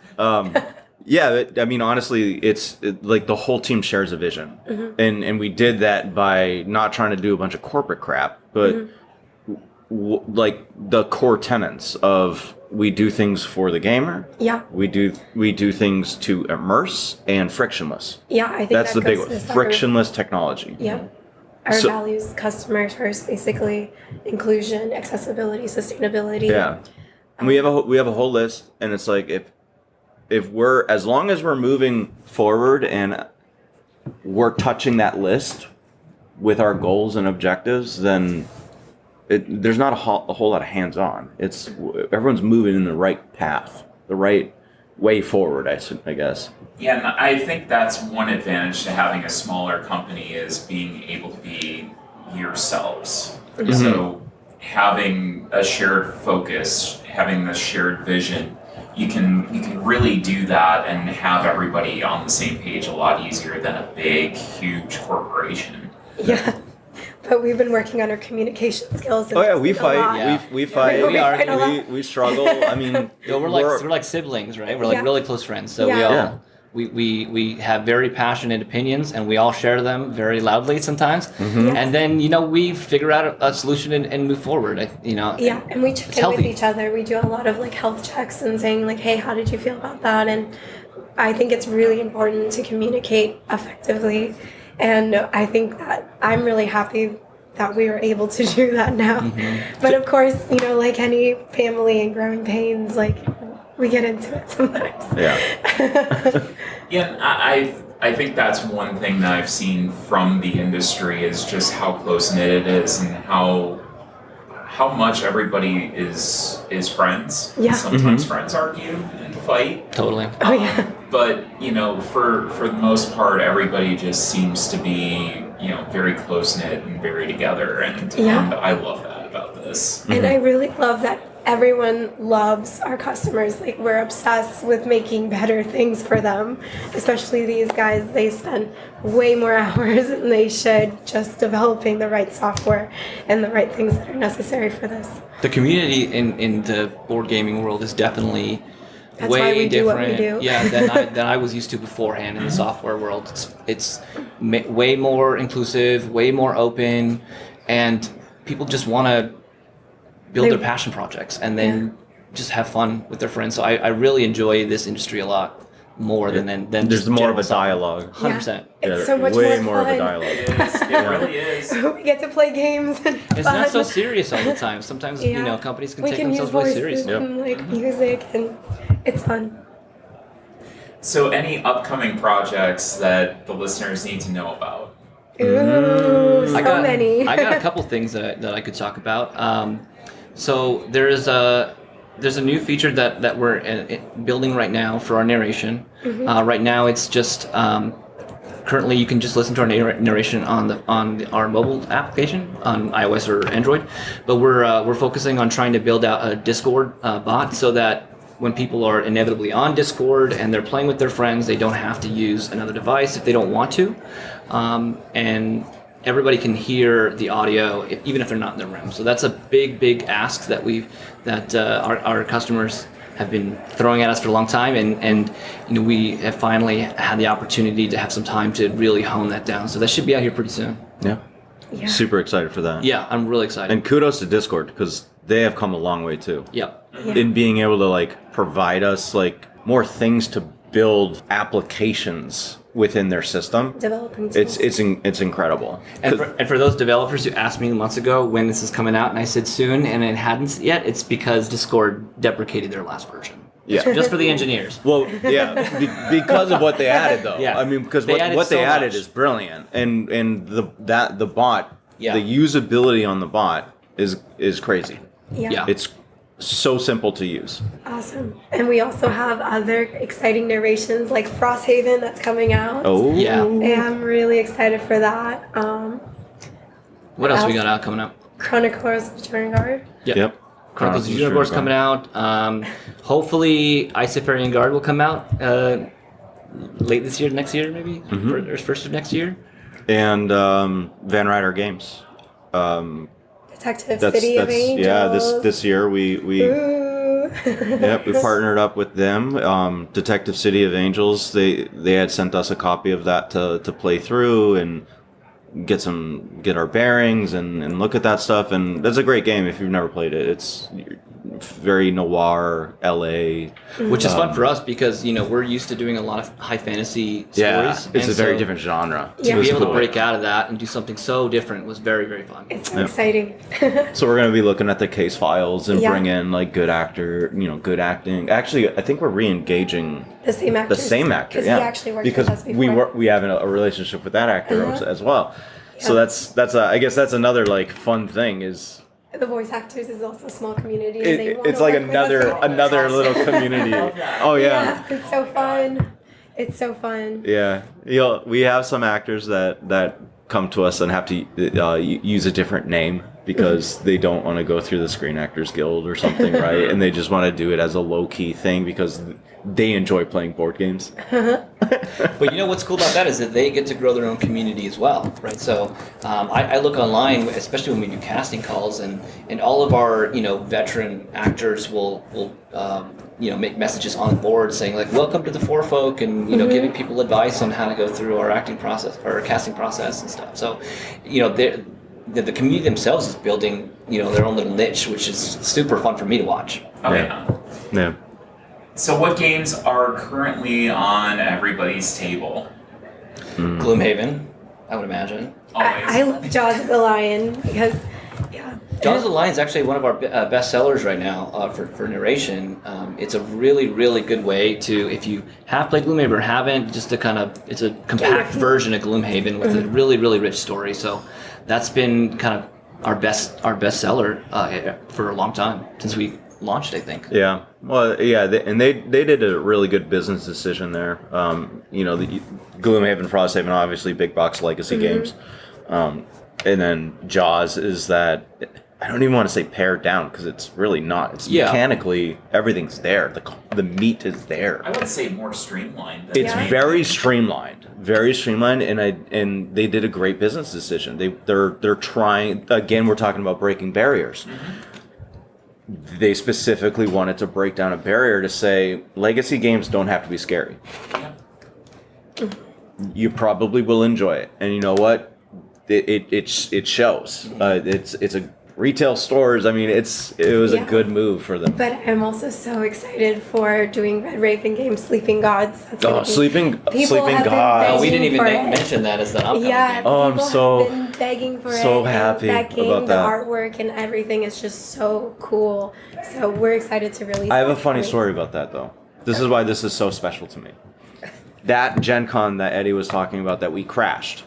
Yeah, I mean, honestly, it's like the whole team shares a vision. And we did that by not trying to do a bunch of corporate crap, but like the core tenets of we do things for the gamer. Yeah. We do things to immerse and frictionless. Yeah, I think that's the big one. with Frictionless technology. Yeah. Our values, customer first, basically, inclusion, accessibility, sustainability. Yeah. And we have a whole list, and it's like if we're, as long as we're moving forward and we're touching that list with our goals and objectives, then there's not a whole lot of hands-on. It's everyone's moving in the right path, the right way forward, I guess. Yeah, and I think that's one advantage to having a smaller company is being able to be yourselves. Mm-hmm. So having a shared focus, having the shared vision, you can really do that and have everybody on the same page a lot easier than a big, huge corporation. Yeah. But we've been working on our communication skills. And we fight. Yeah. We fight. We struggle. I mean, we're like siblings, right? We're like really close friends. So we have very passionate opinions, and we all share them very loudly sometimes. Mm-hmm. Yes. And then we figure out a solution and move forward. Yeah, and we check in with each other. We do a lot of health checks and saying hey, how did you feel about that? And I think it's really important to communicate effectively. And I think that I'm really happy that we were able to do that now. But of course, like any family and growing pains, like we get into it sometimes. Yeah. Yeah, I think that's one thing that I've seen from the industry is just how close-knit it is and how much everybody is friends. Yeah. Sometimes friends argue and fight. Totally. Oh yeah. But, for the most part, everybody just seems to be, very close-knit and very together. And I love that about this. And I really love that everyone loves our customers. Like, we're obsessed with making better things for them. Especially these guys, they spend way more hours than they should just developing the right software and the right things that are necessary for this. The community in the board gaming world is definitely That's way why we do different, what we do. than I was used to beforehand in the software world. It's way more inclusive, way more open, and people just want to build their passion projects and then just have fun with their friends. So I really enjoy this industry a lot more than There's just more of a general dialogue. 100%. It's so much way more of a fun. dialogue. It really is. We get to play games and It's not so serious all the time. Sometimes companies can we take can use themselves really voices seriously. and like music, and it's fun. So any upcoming projects that the listeners need to know about? Ooh, so I got many. I got a couple things that I could talk about. So there's a new feature that we're building right now for our narration. Right now, it's just currently you can just listen to our narration on our mobile application on iOS or Android. But we're focusing on trying to build out a Discord bot so that when people are inevitably on Discord and they're playing with their friends, they don't have to use another device if they don't want to, and everybody can hear the audio even if they're not in the room. So that's a big ask that our customers have been throwing at us for a long time, and we have finally had the opportunity to have some time to really hone that down. So that should be out here pretty soon. Yeah. Super excited for that. Yeah, I'm really excited. And kudos to Discord because they have come a long way too. Yep. In being able to provide us more things to build applications within their system. Developing tools. It's incredible. And for those developers who asked me months ago when this is coming out, and I said soon, and it hadn't yet, it's because Discord deprecated their last version. Yeah. Just for the engineers. Well, yeah, because of what they added, though. Yeah. I mean, because They what added they so added much. is brilliant, and the bot, Yeah. the usability on the bot is crazy. Yeah. It's so simple to use. Awesome. And we also have other exciting narrations like Frosthaven that's coming out. Oh, Yeah. And I'm really excited for that. What else we got out coming up? Chroniclers of Jorngard. Yep. Chronicles of Unicorns coming out. Hopefully, Icefarian Guard will come out late this year, next year maybe, or first of next year. And Van Ryder Games. Detective City of Angels. Yeah, this year we Ooh. Yep, we partnered up with them. Detective City of Angels. They had sent us a copy of that to play through and get our bearings and look at that stuff. And that's a great game if you've never played it. It's very noir, LA, which is fun for us because we're used to doing a lot of high fantasy stories. Yeah, it's and a very so different genre. Yeah. To be able cool. to break out of that and do something so different was very, very fun. It's so exciting. So we're gonna be looking at the case files and Yeah. bring in good acting. Actually, I think we're re-engaging The same actor. the same actor. Because Yeah, he actually worked because with us before. we have a relationship with that actor Uh-huh. as well. So Yeah. I guess that's another fun thing is. The voice actors is also a small community. And they wanna It's like work with us another little community. Oh yeah. It's so fun. It's so fun. Yeah, we have some actors that come to us and have to use a different name because they don't want to go through the Screen Actors Guild or something, right? And they just want to do it as a low key thing because they enjoy playing board games. But what's cool about that is that they get to grow their own community as well, right? So I look online, especially when we do casting calls, and all of our veteran actors will make messages on the board saying welcome to the Four Folk, and giving people advice on how to go through our acting process or our casting process and stuff. So the community themselves is building their own little niche, which is super fun for me to watch. Oh, Yeah. So what games are currently on everybody's table? Gloomhaven, I would imagine. I love Jaws of the Lion because, yeah. Jaws of the Lion is actually one of our best sellers right now for narration. It's a really, really good way to, if you have played Gloomhaven or haven't, just to kind of, it's a compact version of Gloomhaven with a really, really rich story. So that's been kind of our best seller for a long time, since we launched, I think. Yeah. Well, yeah, they did a really good business decision there. The Gloomhaven, Frosthaven, obviously big box legacy games. And then Jaws is that, I don't even want to say pared down because it's really not. It's mechanically, everything's there. The meat is there. I would say more streamlined. It's very streamlined, and they did a great business decision. They're trying, again, we're talking about breaking barriers. They specifically wanted to break down a barrier to say legacy games don't have to be scary. You probably will enjoy it, and you know what? It shows. It's a retail stores. I mean, it was a good move for them. But I'm also so excited for doing Red Raven games, Sleeping Gods. Sleeping Gods. We didn't even mention that as the upcoming game. I'm so have been begging for so it. happy That game, about that. The artwork and everything is just so cool. So we're excited to release. I have a funny story about that though. This is why this is so special to me. That GenCon that Eddie was talking about that we crashed.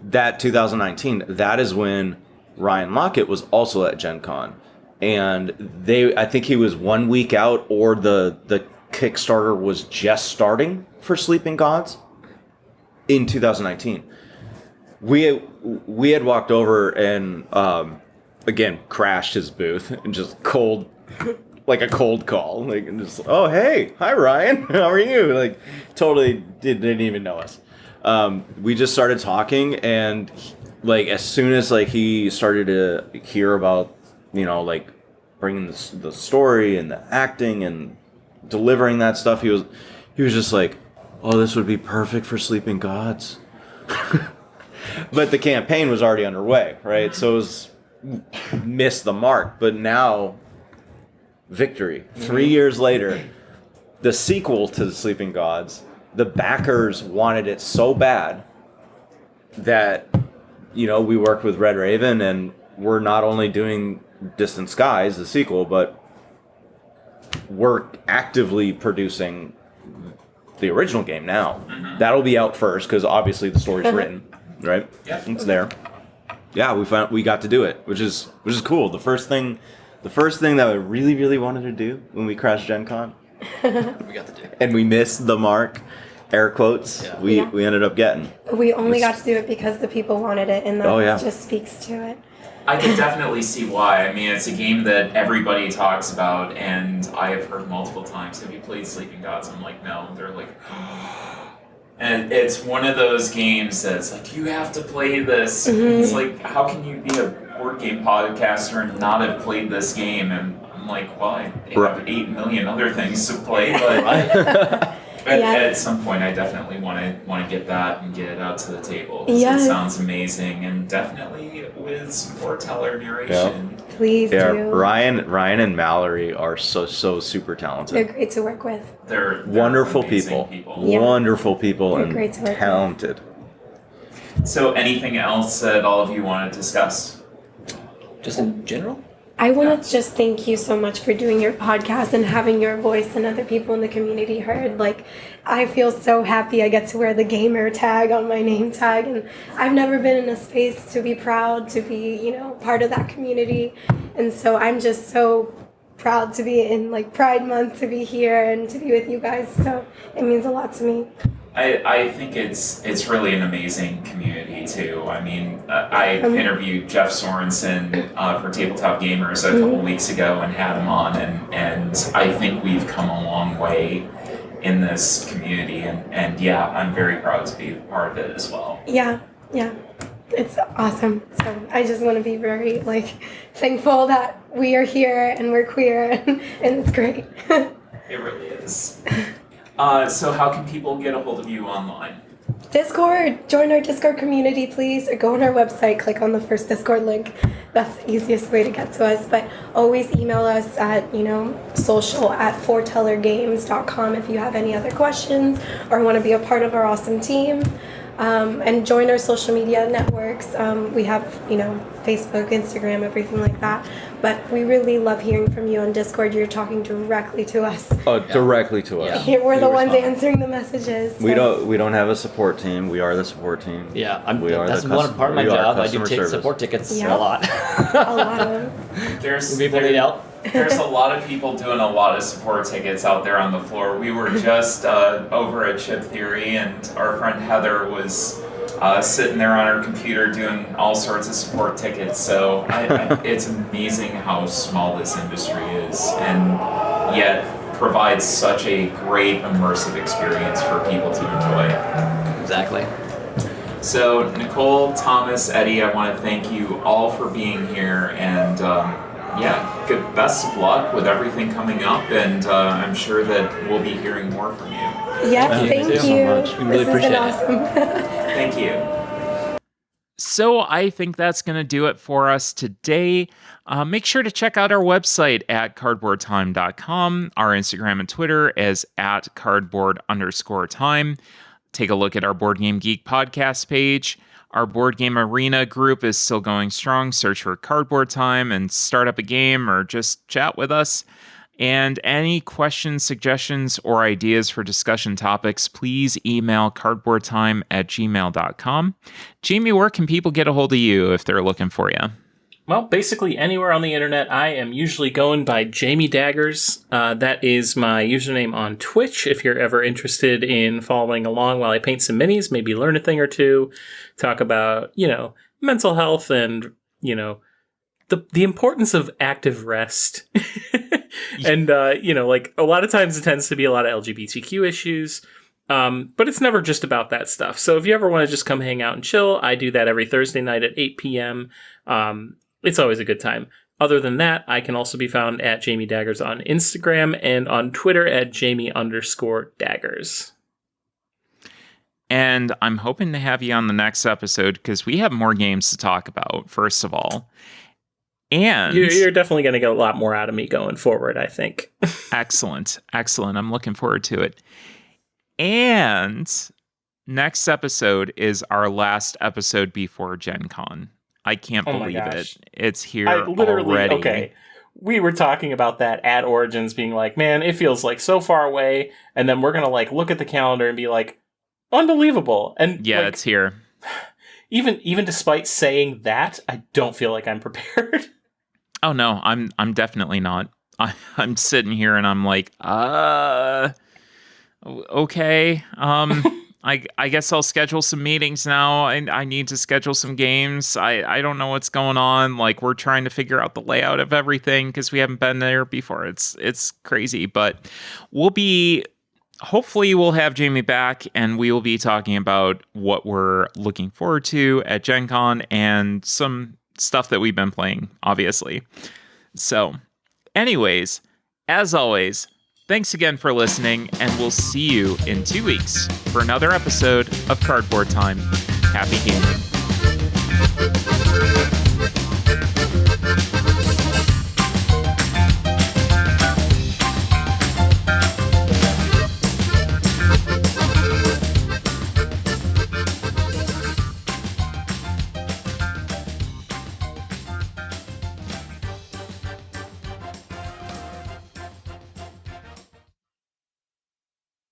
That 2019. That is when Ryan Lockett was also at GenCon, and I think he was 1 week out, or the Kickstarter was just starting for Sleeping Gods in 2019. We had walked over and again crashed his booth and just like a cold call, like, and just, oh hey, hi Ryan, how are you? Like, totally didn't even know us. We just started talking, and like as soon as like he started to hear about, like bringing the story and the acting and delivering that stuff, he was just like, oh, this would be perfect for Sleeping Gods. But the campaign was already underway, right? So it was missed the mark. But now, victory. 3 years later, the sequel to the Sleeping Gods, the backers wanted it so bad that, we worked with Red Raven, and we're not only doing Distant Skies, the sequel, but we're actively producing the original game now. That'll be out first because obviously the story's written, right? Yeah, it's there. Yeah, we got to do it, which is cool. The first thing that I really, really wanted to do when we crashed Gen Con, we got to do it, and we missed the mark. Air quotes. Yeah. We ended up getting. We only got to do it because the people wanted it, and that just speaks to it. I can definitely see why. I mean, it's a game that everybody talks about, and I have heard multiple times, have you played Sleeping Gods? I'm like, no. They're like, and it's one of those games that's like, you have to play this. It's like, how can you be a board game podcaster and not have played this game? And I'm like, well, I have 8 million other things to play, but at some point, I definitely want to get that and get it out to the table. It sounds amazing, and definitely with some Forteller narration. Yep. Please do. Ryan and Mallory are so super talented. They're great to work with. They're wonderful people. Yeah. Wonderful people. They're great to work talented. With. So, anything else that all of you want to discuss? Just in general? I want to just thank you so much for doing your podcast and having your voice and other people in the community heard. Like, I feel so happy I get to wear the gamer tag on my name tag, and I've never been in a space to be proud to be, part of that community. And so I'm just so proud to be in Pride Month, to be here and to be with you guys. So it means a lot to me. I think it's really an amazing community too. I mean, I interviewed Jeff Sorensen for Tabletop Gamers a couple weeks ago and had him on, and I think we've come a long way in this community, and yeah, I'm very proud to be part of it as well. Yeah, it's awesome. So I just want to be very thankful that we are here and we're queer, and it's great. It really is. So how can people get a hold of you online? Discord. Join our Discord community, please, or go on our website, click on the first Discord link. That's the easiest way to get to us. But always email us at, social@fortellergames.com if you have any other questions or want to be a part of our awesome team. and join our social media networks. We have, Facebook, Instagram, everything like that. But we really love hearing from you on Discord. You're talking directly to us. Oh, directly to us. Yeah. We're the ones respond. answering the messages. So. We don't have a support team. We are the support team. Yeah, that's one part of my job. I do service. support tickets Yeah. a lot. A lot of them. There's There's a lot of people doing a lot of support tickets out there on the floor. We were just over at Chip Theory, and our friend Heather was sitting there on her computer doing all sorts of support tickets. So it's amazing how small this industry is, and yet provides such a great immersive experience for people to enjoy. Exactly. So Nicole, Thomas, Eddie, I want to thank you all for being here, and good best of luck with everything coming up, and I'm sure that we'll be hearing more from you. Yes, thank you. So much. We really This has been appreciate awesome. Thank you. So I think that's going to do it for us today. Make sure to check out our website at cardboardtime.com. Our Instagram and Twitter is at cardboard_time. Take a look at our Board Game Geek podcast page. Our Board Game Arena group is still going strong. Search for Cardboard Time and start up a game or just chat with us. And any questions, suggestions, or ideas for discussion topics, please email cardboardtime@gmail.com. Jamie, where can people get a hold of you if they're looking for you? Well, basically anywhere on the internet. I am usually going by Jamie Daggers. That is my username on Twitch. If you're ever interested in following along while I paint some minis, maybe learn a thing or two, talk about, mental health and, the importance of active rest. And, a lot of times it tends to be a lot of LGBTQ issues. But it's never just about that stuff. So if you ever want to just come hang out and chill, I do that every Thursday night at 8 p.m. It's always a good time. Other than that, I can also be found at Jamie Daggers on Instagram and on Twitter at Jamie_Daggers. And I'm hoping to have you on the next episode because we have more games to talk about, first of all. And you're definitely going to get a lot more out of me going forward, I think. Excellent. I'm looking forward to it. And next episode is our last episode before GenCon. I can't believe it. It's here already. Okay. We were talking about that at Origins being like, man, it feels like so far away. And then we're going to look at the calendar and be like, unbelievable. And yeah, it's here. Even despite saying that, I don't feel like I'm prepared. Oh no, I'm definitely not. I'm sitting here and I'm like, okay. I guess I'll schedule some meetings now. I need to schedule some games. I don't know what's going on. We're trying to figure out the layout of everything because we haven't been there before. It's crazy, but hopefully we'll have Jamie back and we will be talking about what we're looking forward to at GenCon and some stuff that we've been playing, obviously. So, anyways, as always, thanks again for listening, and we'll see you in 2 weeks for another episode of Cardboard Time. Happy gaming.